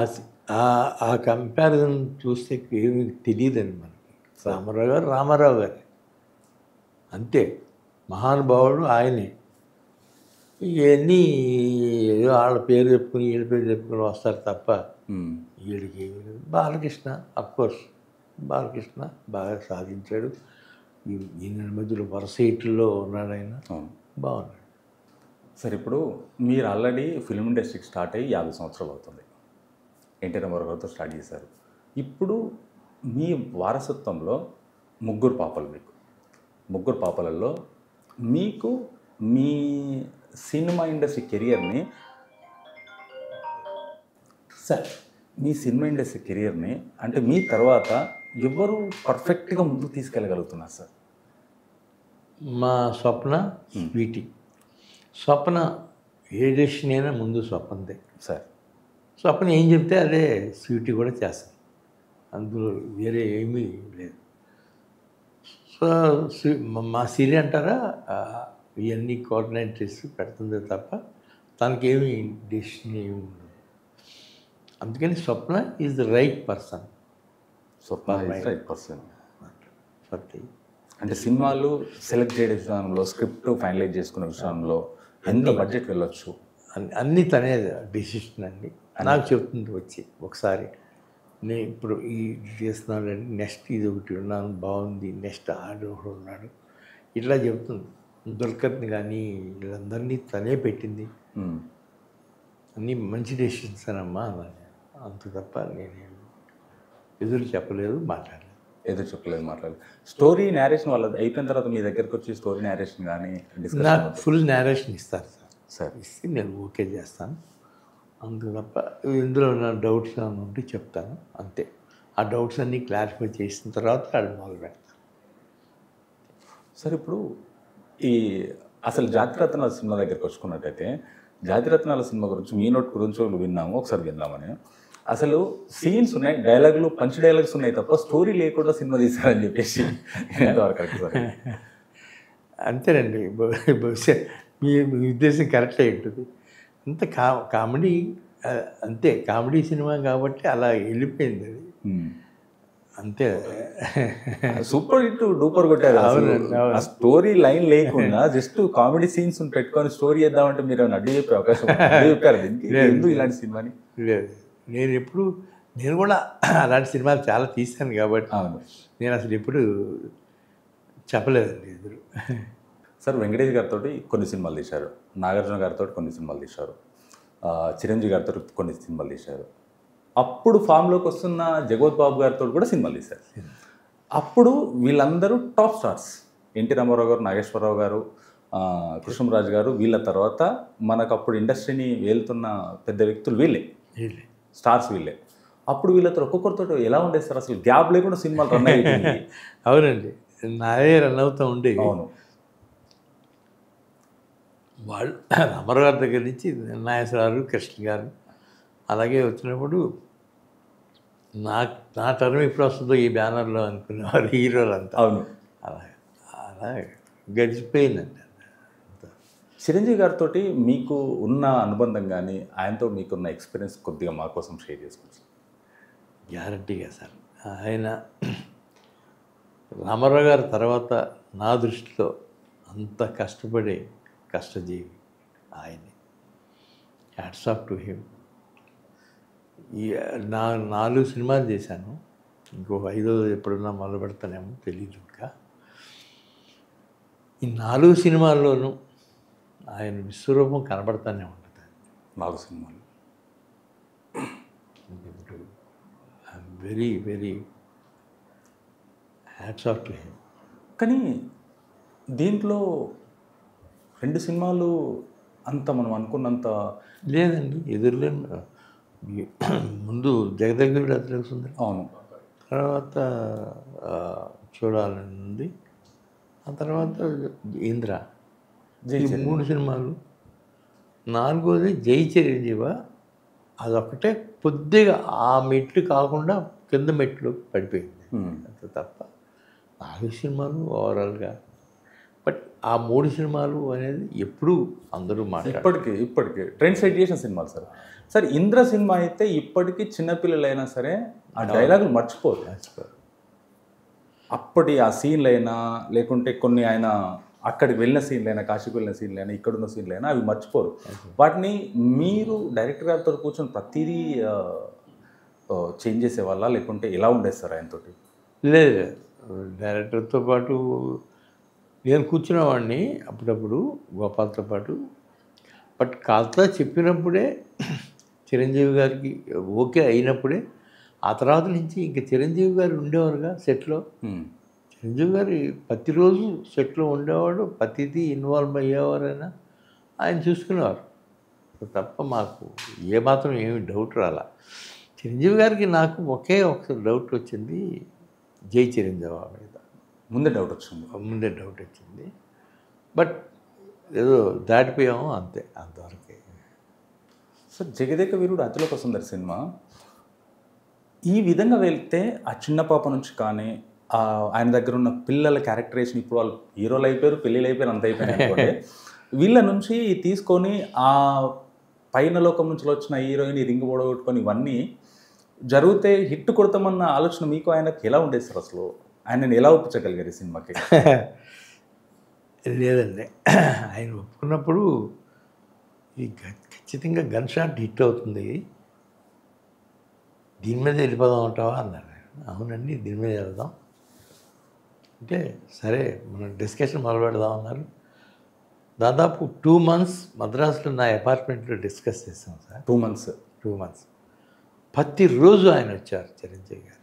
[SPEAKER 2] ఆ కంపారిజన్ చూస్తే ఏమి తెలియదండి మనకి. రామారావు గారు అంతే, మహానుభావుడు ఆయనే. ఇవన్నీ ఏదో వాళ్ళ పేరు చెప్పుకుని వీళ్ళ పేరు చెప్పుకుని వస్తారు తప్ప వీడికి బాలకృష్ణ అఫ్కోర్స్ బాలకృష్ణ బాగా సాధించాడు. ఈయన మధ్యలో వరుస ఇట్లో ఉన్నాడు, ఆయన బాగున్నాడు.
[SPEAKER 1] సార్ ఇప్పుడు మీరు ఆల్రెడీ ఫిల్మ్ ఇండస్ట్రీకి స్టార్ట్ అయ్యి 50 సంవత్సరాలు అవుతుంది. ఎన్టీ రామారావు గారితో స్టార్ట్ చేశారు. ఇప్పుడు మీ వారసత్వంలో 3 పాపలు, మీకు 3 పాపలలో మీకు మీ సినిమా ఇండస్ట్రీ కెరియర్ని సార్ మీ సినిమా ఇండస్ట్రీ కెరియర్ని అంటే మీ తర్వాత ఎవరు పర్ఫెక్ట్గా ముందుకు తీసుకెళ్ళగలుగుతున్నారు సార్?
[SPEAKER 2] మా స్వప్న, స్వీటీ. స్వప్న ఏ డెసిషన్ అయినా ముందు స్వప్నదే
[SPEAKER 1] సార్.
[SPEAKER 2] స్వప్న ఏం చెప్తే అదే స్వీటీ కూడా చేస్తాను, అందులో వేరే ఏమీ లేదు. సో మా సిరి అంటారా ఇవన్నీ కోఆర్డినేట్ చేసి పెడుతుంది తప్ప తనకేమీ డెసిషన్ ఏమి ఉండదు. అందుకని Swapna is the right person.
[SPEAKER 1] Swapna right person.
[SPEAKER 2] Satya
[SPEAKER 1] అంటే సినిమాలు సెలెక్ట్ చేయడం విషయంలో, స్క్రిప్ట్ ఫైనలైజ్ చేసుకునే విషయంలో ఎంత బడ్జెట్ వెళ్ళొచ్చు
[SPEAKER 2] అన్నీ తనే డెసిషన్ అండి. నాకు చెప్తుంది వచ్చి ఒకసారి, నేను ఇప్పుడు ఈ చేస్తున్నాను, నెక్స్ట్ ఇది ఒకటి ఉన్నాను బాగుంది, నెక్స్ట్ ఆడు ఒకటి ఉన్నాడు, ఇట్లా చెప్తుంది. దుల్కర్ని కానీ వీళ్ళందరినీ తనే పెట్టింది. అన్నీ మంచి డెసిషన్స్ అనమ్మా అన్నాను. అంత తప్ప నేను ఎదురు చెప్పలేదు, మాట్లాడలేదు.
[SPEAKER 1] ఏదో చెప్పలేదు, మాట్లాడలేదు. స్టోరీ నేరేషన్ వాళ్ళది అయిపోయిన తర్వాత మీ దగ్గరకు వచ్చి స్టోరీ నేరేషన్ కానీ
[SPEAKER 2] నాకు ఫుల్ నేరేషన్ ఇస్తారు
[SPEAKER 1] సార్.
[SPEAKER 2] ఇస్తే నేను ఓకే చేస్తాను. అంత తప్ప ఇందులో నా డౌట్స్ ఏమైనా ఉంటే చెప్తాను అంతే. ఆ డౌట్స్ అన్నీ క్లారిఫై చేసిన తర్వాత వాళ్ళు మొదలు పెడతాను.
[SPEAKER 1] సార్ ఇప్పుడు ఈ అసలు జాతిరత్నాల సినిమా దగ్గరికి వచ్చుకున్నట్టయితే, జాతిరత్నాల సినిమా గురించి మీ నోట్ గురించి విన్నాము, ఒకసారి విన్నామని. అసలు సీన్స్ ఉన్నాయి, డైలాగులు, పంచ్ డైలాగ్స్ ఉన్నాయి తప్ప స్టోరీ లేకుండా సినిమా తీశారని చెప్పేసి ఎంతవరకు కరెక్ట్ సార్?
[SPEAKER 2] అంతేనండి. బహుశా మీ ఉద్దేశం కరెక్ట్ అయి ఉంటుంది. అంత కామెడీ, అంతే కామెడీ సినిమా కాబట్టి అలా వెళ్ళిపోయింది అది అంతే.
[SPEAKER 1] సూపర్ హిట్ డూపర్ కొట్టారు. ఆ స్టోరీ లైన్ లేకుండా జస్ట్ కామెడీ సీన్స్ పెట్టుకొని స్టోరీ చేద్దామంటే మీరు అడ్డు చెప్పే అవకాశం చెప్పారు ఎందుకు ఇలాంటి సినిమాని?
[SPEAKER 2] లేదు, నేను కూడా అలాంటి సినిమాలు చాలా తీశాను కాబట్టి నేను అసలు ఎప్పుడు చెప్పలేదండి ఎదురు.
[SPEAKER 1] సార్ వెంకటేష్ గారితో కొన్ని సినిమాలు తీశారు, నాగార్జున గారితో కొన్ని సినిమాలు తీశారు, చిరంజీవి గారితో కొన్ని సినిమాలు తీశారు. అప్పుడు ఫామ్లోకి వస్తున్న జగవత్ బాబు గారితో కూడా సినిమాలు తీశారు. అప్పుడు వీళ్ళందరూ టాప్ స్టార్స్. ఎన్టీ రామారావు గారు, నాగేశ్వరరావు గారు, కృష్ణరాజు గారు, వీళ్ళ తర్వాత మనకు అప్పుడు ఇండస్ట్రీని వెళ్తున్న పెద్ద వ్యక్తులు వీళ్ళే, స్టార్స్ వీళ్ళే. అప్పుడు వీళ్ళతో ఒక్కొక్కరితో ఎలా ఉండేది సార్? అసలు గ్యాప్ లేకుండా సినిమాలు రన్ అయ్యి?
[SPEAKER 2] అవునండి, నాదే రన్ అవుతూ ఉండేవి.
[SPEAKER 1] అవును.
[SPEAKER 2] వాళ్ళు రామారావు గారి దగ్గర నుంచి నాగేశ్వరరావు, కృష్ణ గారు అలాగే వచ్చినప్పుడు నా టర్మ్ ఎప్పుడు వస్తుందో ఈ బ్యానర్లో అనుకునేవారు హీరోలంతా.
[SPEAKER 1] అవును,
[SPEAKER 2] అలా గడిచిపోయిందండి.
[SPEAKER 1] చిరంజీవి గారితో మీకు ఉన్న అనుబంధం కానీ ఆయనతో మీకున్న ఎక్స్పీరియన్స్ కొద్దిగా మా కోసం షేర్ చేసుకోవచ్చు.
[SPEAKER 2] గ్యారంటీగా సార్. ఆయన రామారావు గారి తర్వాత నా దృష్టిలో అంత కష్టపడే కష్టజీవి ఆయనే. Hats off to him. ఈ 4 సినిమాలు చేశాను, ఇంకో 5 ఎప్పుడన్నా మొదలు పెడతానేమో తెలియదు ఇంకా. ఈ 4 సినిమాల్లోనూ ఆయన విశ్వరూపం కనబడతానే ఉంటుంది.
[SPEAKER 1] 4 సినిమాలు.
[SPEAKER 2] I'm very very hats off to him.
[SPEAKER 1] కానీ దీంట్లో 2 సినిమాలు అంత మనం అనుకున్నంత
[SPEAKER 2] లేదండి. ఎదురులేను. ముందు జగదగిరి అతను,
[SPEAKER 1] అవును,
[SPEAKER 2] తర్వాత చూడాలని ఉంది, ఆ తర్వాత ఇంద్ర, ఈ 3 సినిమాలు. 4వది జై చిరంజీవ. అదొక్కటే కొద్దిగా ఆ మెట్లు కాకుండా కింద మెట్లు పడిపోయింది అంత తప్ప 4 సినిమాలు ఓవరాల్గా. బట్ ఆ 3 సినిమాలు అనేది ఎప్పుడూ అందరూ మాట్లాడారు.
[SPEAKER 1] ఇప్పటికీ ట్రెండ్ సెట్ చేసిన సినిమాలు సార్. సార్ ఇంద్ర సినిమా అయితే ఇప్పటికీ చిన్నపిల్లలైనా సరే ఆ డైలాగులు మర్చిపోరు. అప్పటి ఆ సీన్లైనా లేకుంటే కొన్ని ఆయన అక్కడికి వెళ్ళిన సీన్లైనా, కాశీకి వెళ్ళిన సీన్లైనా, ఇక్కడున్న సీన్లైనా అవి మర్చిపోరు. వాటిని మీరు డైరెక్టర్ గారితో కూర్చొని ప్రతిదీ చేంజ్ చేసేవాళ్ళ లేకుంటే ఎలా ఉండేది సార్ ఆయనతో?
[SPEAKER 2] లేదు, డైరెక్టర్తో పాటు నేను కూర్చునేవాడిని అప్పుడప్పుడు గోపాల్తో పాటు. బట్ కథ చెప్పినప్పుడే చిరంజీవి గారికి ఓకే అయినప్పుడే, ఆ తర్వాత నుంచి ఇంకా చిరంజీవి గారు ఉండేవారుగా సెట్లో. చిరంజీవి గారు ప్రతిరోజు సెట్లో ఉండేవాడు, ప్రతిదీ ఇన్వాల్వ్ అయ్యేవారైనా ఆయన చూసుకునేవారు తప్ప మాకు ఏమాత్రం ఏమి డౌట్ రాలా. చిరంజీవి గారికి నాకు ఒకే ఒక డౌట్ వచ్చింది, జై చిరంజీవి మీద
[SPEAKER 1] ముందే డౌట్ వచ్చింది.
[SPEAKER 2] బట్ ఏదో దాటిపోయాము అంతే, అంతవరకే.
[SPEAKER 1] సార్ జగదేక వీరుడు, అతిలోక సుందరి సినిమా ఈ విధంగా వెళ్తే ఆ చిన్న పాప నుంచి కానీ ఆయన దగ్గర ఉన్న పిల్లల క్యారెక్టరేషన్, ఇప్పుడు వాళ్ళు హీరోలు అయిపోయారు, పెళ్ళిళ్ళు అయిపోయారు, అంత అయిపోయారు అనుకోండి, వీళ్ళ నుంచి తీసుకొని ఆ పైన లోకం నుంచి వచ్చిన హీరోయిన్ రింగ్ పొడగొట్టుకొని ఇవన్నీ జరిగితే హిట్ కొడతామన్న ఆలోచన మీకు ఆయనకి ఎలా ఉండేది సార్? అసలు ఆయనని ఎలా ఒప్పించగలిగారు ఈ సినిమాకి?
[SPEAKER 2] లేదండి, ఆయన ఒప్పుకున్నప్పుడు ఈ ఖచ్చితంగా గన్ షాట్ హిట్ అవుతుంది, దీని మీద వెళ్ళిపోదాం అంటావా అన్నారు. అవునండి, దీని మీద వెళ్దాం అంటే సరే మనం డిస్కషన్ మొదలు పెడదాం అన్నారు. దాదాపు 2 months మద్రాసులో నా అపార్ట్మెంట్లో డిస్కస్ చేసాం సార్.
[SPEAKER 1] 2 months.
[SPEAKER 2] 2 months ప్రతిరోజు ఆయన వచ్చారు చిరంజీవి గారు.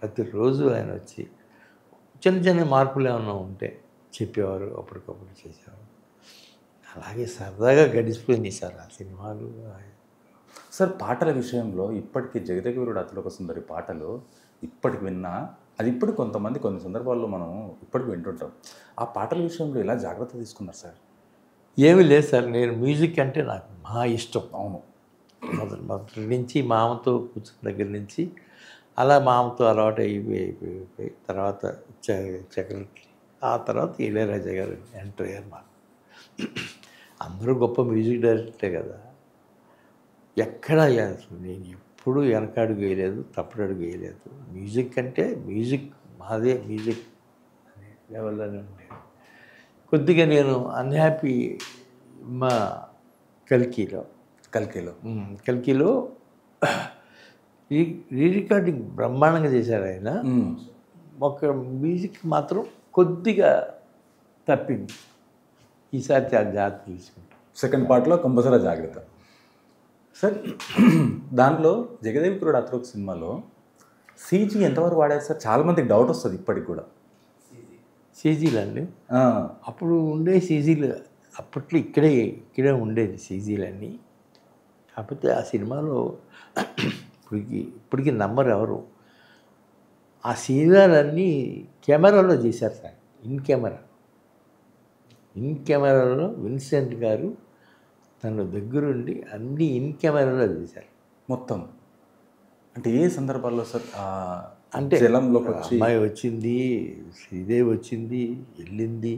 [SPEAKER 2] ప్రతిరోజు ఆయన వచ్చి చిన్న చిన్న మార్పులు ఏమైనా ఉంటే చెప్పేవారు, అప్పటికప్పుడు చేసేవారు. అలాగే సరదాగా గడిచిపోయింది సార్ ఆ సినిమాలు.
[SPEAKER 1] సార్ పాటల విషయంలో ఇప్పటికీ జగదేక వీరుడు అతిలోక సుందరి పాటలు ఇప్పటికి విన్నా అది ఇప్పుడు కొంతమంది కొన్ని సందర్భాల్లో మనం ఇప్పటికి వింటుంటాం. ఆ పాటల విషయంలో ఎలా జాగ్రత్త తీసుకున్నారు సార్?
[SPEAKER 2] ఏమీ లేదు సార్, నేను మ్యూజిక్ అంటే నాకు మహా ఇష్టం.
[SPEAKER 1] అవును.
[SPEAKER 2] మొదటి నుంచి మామతో కూర్చున్న దగ్గర నుంచి అలా మామతో అలవాటు అయిపోయి తర్వాత చక్రవర్తి, ఆ తర్వాత ఇళయరాజా గారు ఎంటర్ అయ్యారు. మాకు అందరూ గొప్ప మ్యూజిక్ డైరెక్టరే కదా. ఎక్కడ నేను ఎప్పుడూ వెనకాడుగు వేయలేదు, తప్పుడడుగు వేయలేదు. మ్యూజిక్ అంటే మ్యూజిక్ మాదే, మ్యూజిక్ అనే లెవెల్లోనే ఉండేది. కొద్దిగా నేను అన్హ్యాపీ మా కల్కిలో రీ రికార్డింగ్ బ్రహ్మాండంగా చేశారు ఆయన. ఒక మ్యూజిక్ మాత్రం కొద్దిగా తప్పింది. ఈసారి చాలా జాగ్రత్త తీసుకుంటాం.
[SPEAKER 1] సెకండ్ పార్ట్లో కంపల్సరీ జాగ్రత్త. సార్ దాంట్లో జగదేక వీరుడు అతిలోక సినిమాలో సీజీ ఎంతవరకు వాడారు సార్? చాలామందికి డౌట్ వస్తుంది ఇప్పటికి కూడా.
[SPEAKER 2] సీజీలు అండి అప్పుడు ఉండే సీజీలు అప్పట్లో ఇక్కడే ఉండేది సీజీలన్నీ. కాకపోతే ఆ సినిమాలో ఇప్పటికి నమ్మరు ఎవరు, ఆ సీజీలన్నీ కెమెరాలో చేశారు సార్. ఇన్ కెమెరాలో విన్సెంట్ గారు తన దగ్గరుండి అన్నీ ఇన్ కెమెరాలో చేశారు
[SPEAKER 1] మొత్తం. అంటే ఏ సందర్భాల్లో సార్?
[SPEAKER 2] అంటే
[SPEAKER 1] జలంలోకి వచ్చి
[SPEAKER 2] అమ్మాయి వచ్చింది, శ్రీదేవి వచ్చింది, వెళ్ళింది,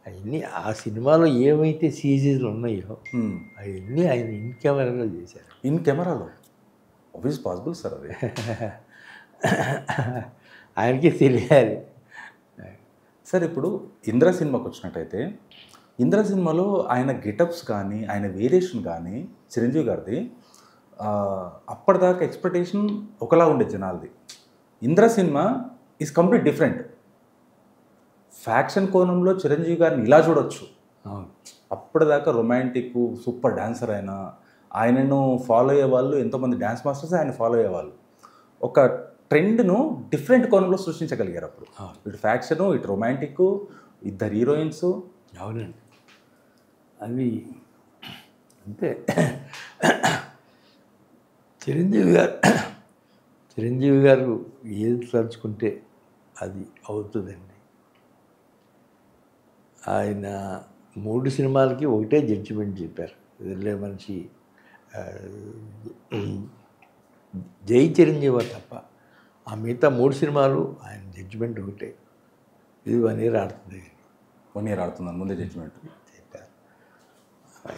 [SPEAKER 2] అవన్నీ ఆ సినిమాలో ఏవైతే సీజీలు ఉన్నాయో అవన్నీ ఆయన ఇన్ కెమెరాలో చేశారు.
[SPEAKER 1] ఇన్ కెమెరాలో ఆబ్వియస్ పాసిబుల్ సార్ అది.
[SPEAKER 2] ఆయనకి తెలియాలి
[SPEAKER 1] సార్. ఇప్పుడు ఇంద్ర సినిమాకి వచ్చినట్టయితే ఇంద్ర సినిమాలో ఆయన గెటప్స్ కానీ ఆయన వేరియేషన్ కానీ చిరంజీవి గారిది అప్పటిదాకా ఎక్స్పెక్టేషన్ ఒకలా ఉండేది జనాలది. Indra cinema is complete different. Faction కోణంలో చిరంజీవి గారిని ఇలా చూడొచ్చు. అప్పటిదాకా రొమాంటిక్ సూపర్ డాన్సర్ ఆయనను ఫాలో అయ్యే వాళ్ళు ఎంతోమంది డ్యాన్స్ మాస్టర్స్ ఆయన ఫాలో అయ్యేవాళ్ళు. ఒక ట్రెండ్ను డిఫరెంట్ కోణంలో సృష్టించగలిగారు అప్పుడు. ఇటు ఫ్యాక్షను, ఇటు రొమాంటిక్, ఇద్దరు హీరోయిన్స్.
[SPEAKER 2] అవునండి, అవి అంతే. చిరంజీవి గారు ఏది తలుచుకుంటే అది అవుతుందండి. ఆయన 3 సినిమాలకి ఒకటే జడ్జిమెంట్ చెప్పారు. వెళ్ళే మనిషి జై చిరంజీవి తప్ప ఆ మిగతా 3 సినిమాలు ఆయన జడ్జిమెంట్ ఒకటే, ఇది 1 year ఆడుతుంది.
[SPEAKER 1] 1 year ఆడుతుందని ముందే జడ్జిమెంట్ చెప్పారు.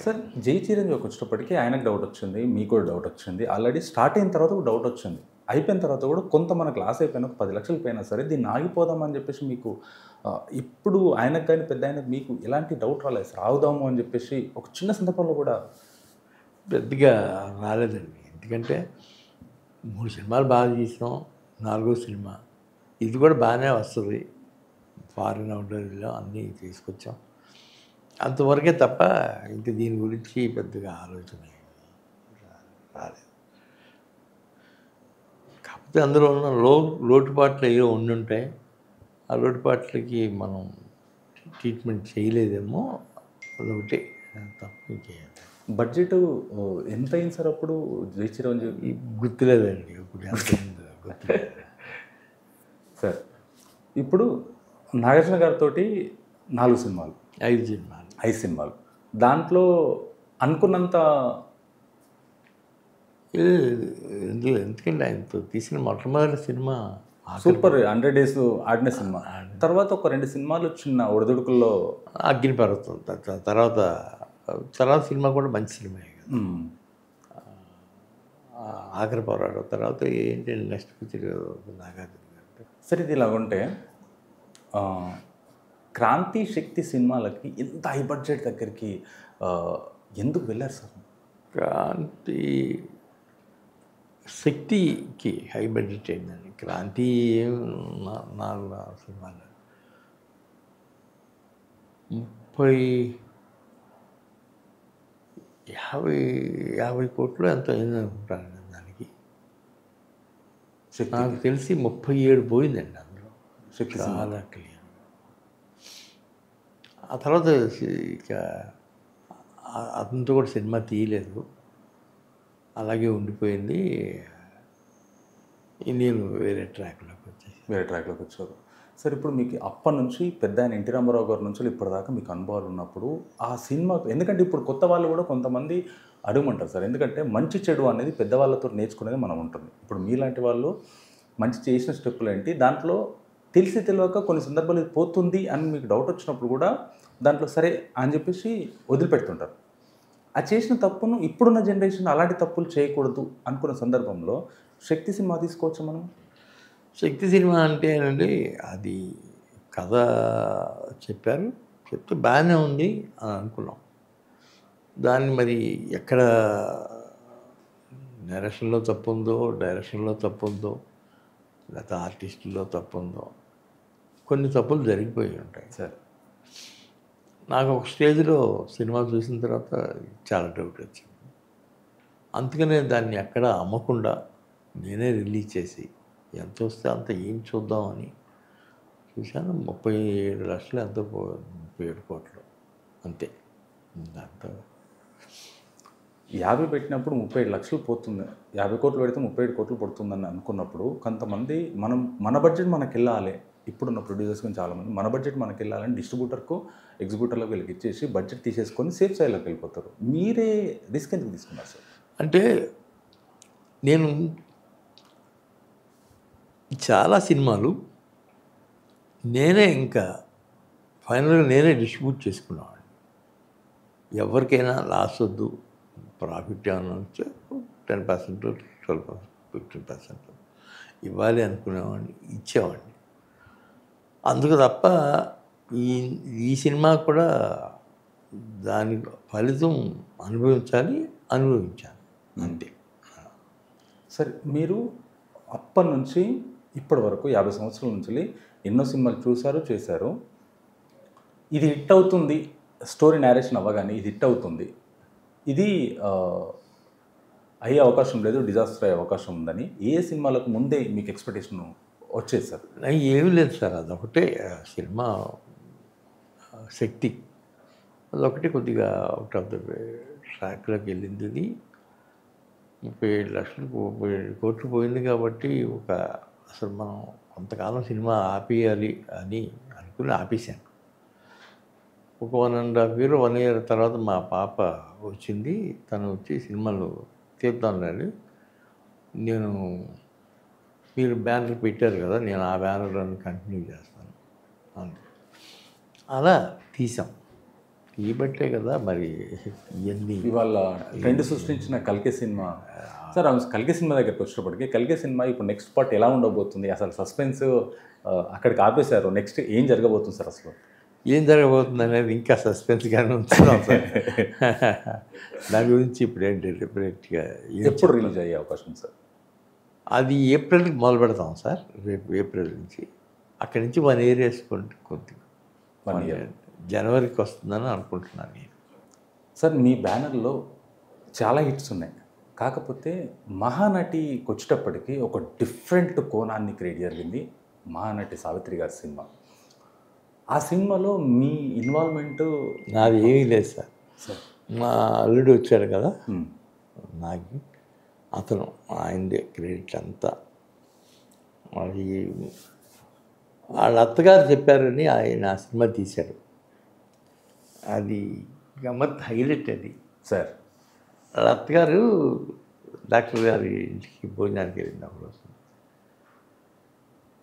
[SPEAKER 1] సార్ జై చిరంజీవికి వచ్చేటప్పటికి ఆయనకు డౌట్ వచ్చింది, మీకు కూడా డౌట్ వచ్చింది. ఆల్రెడీ స్టార్ట్ అయిన తర్వాత కూడా డౌట్ వచ్చింది. అయిపోయిన తర్వాత కూడా కొంత మన క్లాస్ అయిపోయినా ఒక 10 లక్షలు పోయినా సరే దీన్ని ఆగిపోదామని చెప్పేసి మీకు ఇప్పుడు ఆయనకు కానీ పెద్ద ఆయనకు మీకు ఎలాంటి డౌట్ రాలేదు సార్? ఆగుదాము అని చెప్పేసి ఒక చిన్న సందర్భంలో కూడా
[SPEAKER 2] పెద్దగా రాలేదండి. ఎందుకంటే 3 సినిమాలు బాగా చేసాం, 4వ సినిమా ఇది కూడా బాగానే వస్తుంది. ఫారిన్ అవుట్డోర్లో అన్నీ తీసుకొచ్చాం, అంతవరకే తప్ప ఇంక దీని గురించి పెద్దగా ఆలోచన రాలేదు. కాకపోతే అందులో ఉన్న లోటుపాట్లు ఏవో ఉండుంటాయి. ఆ లోటుపాట్లకి మనం ట్రీట్మెంట్ చేయలేదేమో, అదొకటి తప్ప ఇంకేం.
[SPEAKER 1] బడ్జెట్ ఎంత అయింది సార్ అప్పుడు జై చిరంజీవి?
[SPEAKER 2] గుర్తులేదండి ఇప్పుడు ఎంత అయిందో గుర్తులేదు
[SPEAKER 1] సార్. ఇప్పుడు నాగార్జున గారితో 4 సినిమాలు, 5 సినిమాలు. దాంట్లో అనుకున్నంత
[SPEAKER 2] ఎందుకంటే ఆయనతో తీసిన మొట్టమొదటి సినిమా
[SPEAKER 1] సూపర్ 100 days ఆడిన సినిమా. తర్వాత ఒక 2 సినిమాలు చిన్న ఒడిదుడుకుల్లో
[SPEAKER 2] అగ్నిపర్వతం, తర్వాత సినిమా కూడా మంచి సినిమా. ఆఖరి పోరాటం తర్వాత ఏంటి నెక్స్ట్ పిక్చర్ నాగార్జున గారు.
[SPEAKER 1] సరే ఇది ఇలా ఉంటే క్రాంతి శక్తి సినిమాలకి ఎంత హై బడ్జెట్ దగ్గరికి ఎందుకు వెళ్ళారు సార్?
[SPEAKER 2] క్రాంతి శక్తికి హై బడ్జెట్ అయిందండి. క్రాంతి 4 సినిమాలు 30 యాభై కోట్లు ఎంతో అయింది అనుకుంటాను దానికి.
[SPEAKER 1] శక్తి
[SPEAKER 2] నాకు తెలిసి 37 పోయిందండి అందులో.
[SPEAKER 1] శక్తి
[SPEAKER 2] చాలా క్లియర్. ఆ తర్వాత ఇక అతనితో కూడా సినిమా తీయలేదు, అలాగే ఉండిపోయింది. నేను వేరే ట్రాక్లోకి
[SPEAKER 1] వచ్చారు. సార్ ఇప్పుడు మీకు అప్పటి నుంచి పెద్ద ఆయన ఎన్టీ రామారావు గారి నుంచి ఇప్పటిదాకా మీకు అనుభవాలు ఉన్నప్పుడు ఆ సినిమా, ఎందుకంటే ఇప్పుడు కొత్త వాళ్ళు కూడా కొంతమంది అడగమంటారు సార్, ఎందుకంటే మంచి చెడు అనేది పెద్దవాళ్ళతో నేర్చుకునేది మనం ఉంటుంది. ఇప్పుడు మీలాంటి వాళ్ళు మంచి చేసిన స్టెప్పులు ఏంటి, దాంట్లో తెలిసి తెలియక కొన్ని సందర్భాలు ఇది పోతుంది అని మీకు డౌట్ వచ్చినప్పుడు కూడా దాంట్లో సరే అని చెప్పేసి వదిలిపెడుతుంటారు. ఆ చేసిన తప్పును ఇప్పుడున్న జనరేషన్ అలాంటి తప్పులు చేయకూడదు అనుకున్న సందర్భంలో శక్తి సినిమా తీసుకోవచ్చు మనం.
[SPEAKER 2] శక్తి సినిమా అంటే అండి, అది కథ చెప్పారు, చెప్తే బాగానే ఉంది అని అనుకున్నాం. దాన్ని మరి ఎక్కడ నరేషన్లో తప్పు ఉందో, డైరెక్షన్లో తప్పు ఉందో, లేకపోతే ఆర్టిస్టులో తప్పు ఉందో, కొన్ని తప్పులు జరిగిపోయి ఉంటాయి
[SPEAKER 1] సార్.
[SPEAKER 2] నాకు ఒక స్టేజ్లో సినిమా చూసిన తర్వాత చాలా డౌట్ వచ్చింది. అందుకనే దాన్ని ఎక్కడ అమ్మకుండా నేనే రిలీజ్ చేసి ఎంత వస్తే అంత ఏం చూద్దామని చూశాను. 37 లక్షలు ఎంతో 37 కోట్లు అంతే. దాంతో
[SPEAKER 1] 50 పెట్టినప్పుడు 37 లక్షలు పోతుంది, 50 కోట్లు పెడితే 37 కోట్లు పడుతుందని అనుకున్నప్పుడు కొంతమంది మన బడ్జెట్ మనకి వెళ్ళాలి, ఇప్పుడున్న ప్రొడ్యూసర్స్ కానీ చాలామంది మన బడ్జెట్ మనకి వెళ్ళాలని డిస్ట్రిబ్యూటర్కు ఎగ్జిబ్యూటర్లకు వీళ్ళకి ఇచ్చేసి బడ్జెట్ తీసేసుకొని సేఫ్ సైడ్లోకి వెళ్ళిపోతారు. మీరే రిస్క్ ఎందుకు తీసుకున్నారు సార్?
[SPEAKER 2] అంటే నేను చాలా సినిమాలు నేనే ఇంకా ఫైనల్గా నేనే డిస్ట్రిబ్యూట్ చేసుకున్నాను. ఎవరికైనా లాస్ వద్దు, ప్రాఫిట్ ఏమన్నా వస్తే 10%, 12%, 15% ఇవ్వాలి అనుకునేవాడిని, ఇచ్చేవాడిని. అందుకు తప్ప ఈ సినిమా కూడా దాని ఫలితం అనుభవించాను అంతే.
[SPEAKER 1] సరే, మీరు అప్పటి నుంచి ఇప్పటి వరకు 50 సంవత్సరాల నుంచి ఎన్నో సినిమాలు చూశారు, చేశారు. ఇది హిట్ అవుతుంది, స్టోరీ నేరేషన్ అవ్వగానే ఇది హిట్ అవుతుంది, ఇది అయ్యే అవకాశం లేదు, డిజాస్టర్ అయ్యే అవకాశం ఉందని ఏ సినిమాలకు ముందే మీకు ఎక్స్పెక్టేషన్ వచ్చేది సార్?
[SPEAKER 2] ఏమీ లేదు సార్, అదొకటే సినిమా శక్తి, అదొకటి కొద్దిగా అవుట్ ఆఫ్ ద ట్రాక్లోకి వెళ్ళింది. ఇది 37 లక్షలు 37 కోట్లు పోయింది కాబట్టి అసలు మనం కొంతకాలం సినిమా ఆపేయాలి అని అనుకుని ఆపేశాను. ఒక 1.5 year 1 year తర్వాత మా పాప వచ్చింది. తను వచ్చి సినిమాలు తీద్దాంలేండి, మీరు బ్యానర్ పెట్టారు కదా, నేను ఆ బ్యానర్లను కంటిన్యూ చేస్తాను అంతే. అలా తీసాం. తీయబట్టే కదా మరి ఇవన్నీ
[SPEAKER 1] ఇవాళ ట్రెండ్ సృష్టించిన కల్కి సినిమా. సార్, కల్కి సినిమా దగ్గరికి వచ్చినప్పటికీ కల్కి సినిమా ఇప్పుడు నెక్స్ట్ పార్ట్ ఎలా ఉండబోతుంది, అసలు సస్పెన్స్ అక్కడికి ఆపేశారు, నెక్స్ట్ ఏం జరగబోతుంది సార్? అసలు
[SPEAKER 2] ఏం జరగబోతుంది అనేది ఇంకా సస్పెన్స్గానే ఉంటున్నాం సార్. దాని గురించి ఇప్పుడు ఏంటి డెఫినెట్గా
[SPEAKER 1] ఎప్పుడు రిలీజ్ అయ్యే అవకాశం సార్?
[SPEAKER 2] అది ఏప్రిల్కి మొదలు పెడతాం సార్, రేపు ఏప్రిల్ నుంచి. అక్కడి నుంచి 1 year వేసుకోండి, కొద్దిగా
[SPEAKER 1] 1 year
[SPEAKER 2] జనవరికి వస్తుందని అనుకుంటున్నాను నేను.
[SPEAKER 1] సార్, మీ బ్యానర్లో చాలా హిట్స్ ఉన్నాయి, కాకపోతే మహానటికి వచ్చేటప్పటికి ఒక డిఫరెంట్ కోణాన్ని క్రియేట్ జరిగింది మహానటి సావిత్రి గారి సినిమా. ఆ సినిమాలో మీ ఇన్వాల్వ్మెంట్
[SPEAKER 2] నాది ఏమీ లేదు సార్. మా అల్లుడు వచ్చాడు కదా నాకు, అతను ఆయనదే క్రెడిట్ అంతా. వాళ్ళ అత్తగారు చెప్పారని ఆయన ఆ సినిమా తీశాడు. అది గమ్మత్ హైలైట్ అది
[SPEAKER 1] సార్.
[SPEAKER 2] వాళ్ళ అత్తగారు డాక్టర్ గారి ఇంటికి భోజనానికి వెళ్ళింది ఒకరోజు.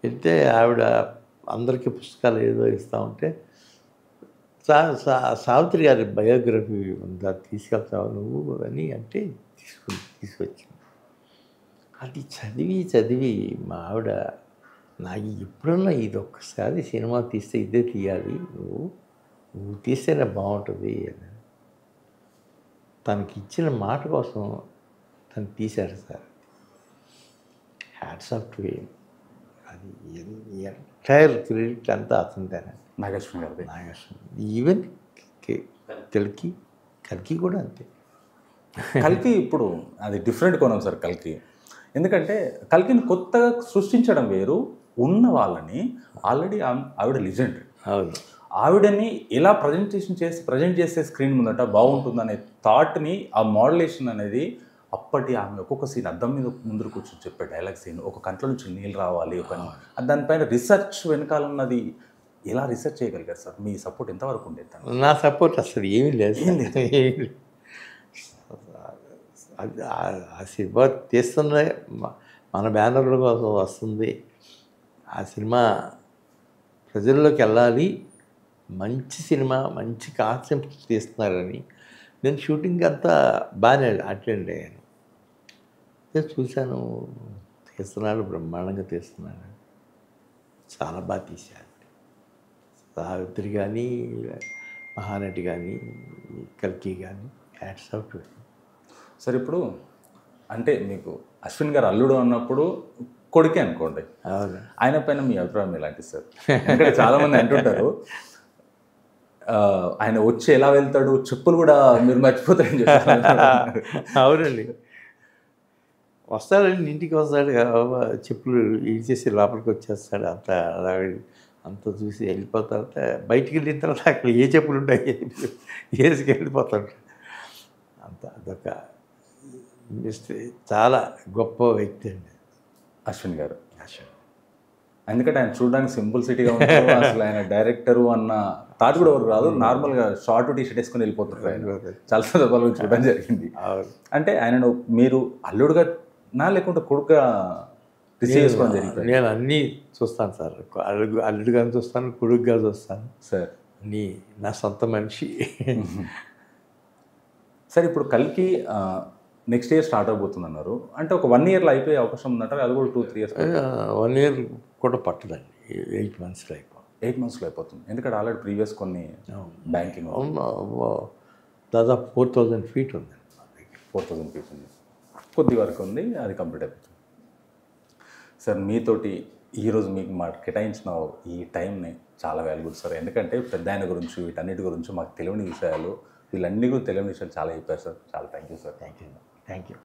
[SPEAKER 2] వెళ్తే ఆవిడ అందరికీ పుస్తకాలు ఏదో ఇస్తూ ఉంటే, సావిత్రి గారి బయోగ్రఫీ ఉందా, తీసుకెళ్తావు నువ్వు అని అంటే తీసుకొచ్చింది. అది చదివి మా ఆవిడ, నాకు ఎప్పుడన్నా ఇది ఒక్కసారి సినిమా తీస్తే ఇదే తీయాలి, నువ్వు తీస్తేనే బాగుంటుంది అని. తనకి ఇచ్చిన మాట కోసం తను తీశారు sir. Hats off to him. అది ఎంటైర్ క్రెడిట్ అంతా అతనిదేనండి,
[SPEAKER 1] నాగేశ్వర గారి.
[SPEAKER 2] నాగేశ్వర. ఈవెన్ కల్కి కూడా అంతే.
[SPEAKER 1] కల్కి ఇప్పుడు అది డిఫరెంట్ కోణం సార్ కల్కి. ఎందుకంటే కల్కిని కొత్తగా సృష్టించడం వేరు, ఉన్న వాళ్ళని ఆల్రెడీ ఆవిడ లెజెండ్.
[SPEAKER 2] అవును.
[SPEAKER 1] ఆవిడని ఎలా ప్రజెంట్ చేస్తే స్క్రీన్ ముందట బాగుంటుందనే థాట్ని, ఆ మోడలేషన్ అనేది అప్పటి ఆమె ఒక్కొక్క సీన్ అద్దం మీద ముందు కూర్చొని చెప్పే డైలాగ్ సీన్, ఒక కంట్లో నుంచి నీళ్ళు రావాలి, దానిపైన రీసెర్చ్ వెనకాలన్నది ఎలా రీసెర్చ్ చేయగలిగారు సార్? మీ సపోర్ట్ ఎంతవరకు ఉండేది?
[SPEAKER 2] నా సపోర్ట్ అసలు ఏమీ లేదు. ఆ సినిమా తీస్తున్న మన బ్యానర్ల కోసం వస్తుంది. ఆ సినిమా ప్రజల్లోకి వెళ్ళాలి, మంచి సినిమా, మంచి కాన్సెప్ట్ తీస్తున్నారని నేను షూటింగ్ అంతా బాగానే అటెండ్ అయ్యాను. నేను చూశాను, తీస్తున్నాడు, బ్రహ్మాండంగా తీస్తున్నాడు, చాలా బాగా తీశాడు. సావిత్రి కానీ, మహానటి కానీ, కల్కి కానీ, hats off to him.
[SPEAKER 1] Sir ఇప్పుడు అంటే మీకు అశ్విన్ గారు అల్లుడు అన్నప్పుడు కొడుకే అనుకోండి, ఆయన పైన మీ అభిప్రాయం ఎలాంటి సార్? ఎందుకంటే చాలామంది అంటుంటారు ఆయన వచ్చి ఎలా వెళ్తాడు, చెప్పులు కూడా మీరు మర్చిపోతారని చెప్పి.
[SPEAKER 2] అవునండి, వస్తాడండి, ఇంటికి వస్తాడు, చెప్పులు ఇచ్చేసి లోపలికి వచ్చేస్తాడు. అంత చూసి వెళ్ళిపోతారంట. బయటికి వెళ్ళిన తర్వాత అక్కడ ఏ చెప్పులు ఉంటాయి వేసుకు వెళ్ళిపోతాడు. అదొక చాలా గొప్ప వ్యక్తి అండి
[SPEAKER 1] అశ్విన్ గారు. ఎందుకంటే ఆయన చూడడానికి సింపుల్ సిటీగా ఉంటారు, అసలు ఆయన డైరెక్టరు అన్న థాట్ కూడా ఎవరు రాదు. నార్మల్గా షార్ట్ టీ షర్ట్ వేసుకొని వెళ్ళిపోతారు. ఆయన చాలా సందర్భాలు చూడడం జరిగింది. అంటే ఆయనను మీరు అల్లుడుగా నా లేకుంటే కొడుకుగా రిసీవ్ చేసుకోవడం జరిగింది?
[SPEAKER 2] నేను అన్నీ చూస్తాను సార్, అల్లుడుగా చూస్తాను, కొడుకుగా చూస్తాను
[SPEAKER 1] సార్.
[SPEAKER 2] నా సొంత మనిషి.
[SPEAKER 1] సార్ ఇప్పుడు కల్కి నెక్స్ట్ ఇయర్ స్టార్ట్ అవబోతుంది అన్నారు, అంటే ఒక 1 yearలో అయిపోయే అవకాశం ఉందంటారు? అది కూడా 2-3 years?
[SPEAKER 2] 1 year కూడా పట్టదండి, 8 monthsలో అయిపోతుంది.
[SPEAKER 1] 8 monthsలో అయిపోతుంది. ఎందుకంటే ఆల్రెడీ ప్రీవియస్ కొన్ని బ్యాంకింగ్
[SPEAKER 2] దాదాపు 4000 feet ఉంది.
[SPEAKER 1] 4000 feet ఉంది, కొద్ది వరకు ఉంది, అది కంప్లీట్ అయిపోతుంది. సార్ మీతోటి ఈరోజు మీకు మాకు కేటాయించిన ఈ టైంని చాలా వాల్యుబుల్ సార్. ఎందుకంటే పెద్ద ఆయన గురించి, వీటన్నిటి గురించి మాకు తెలియని విషయాలు, వీళ్ళన్నీ కూడా తెలియని విషయాలు చాలా చెప్పారు సార్. చాలా thank you sir.
[SPEAKER 2] Thank you.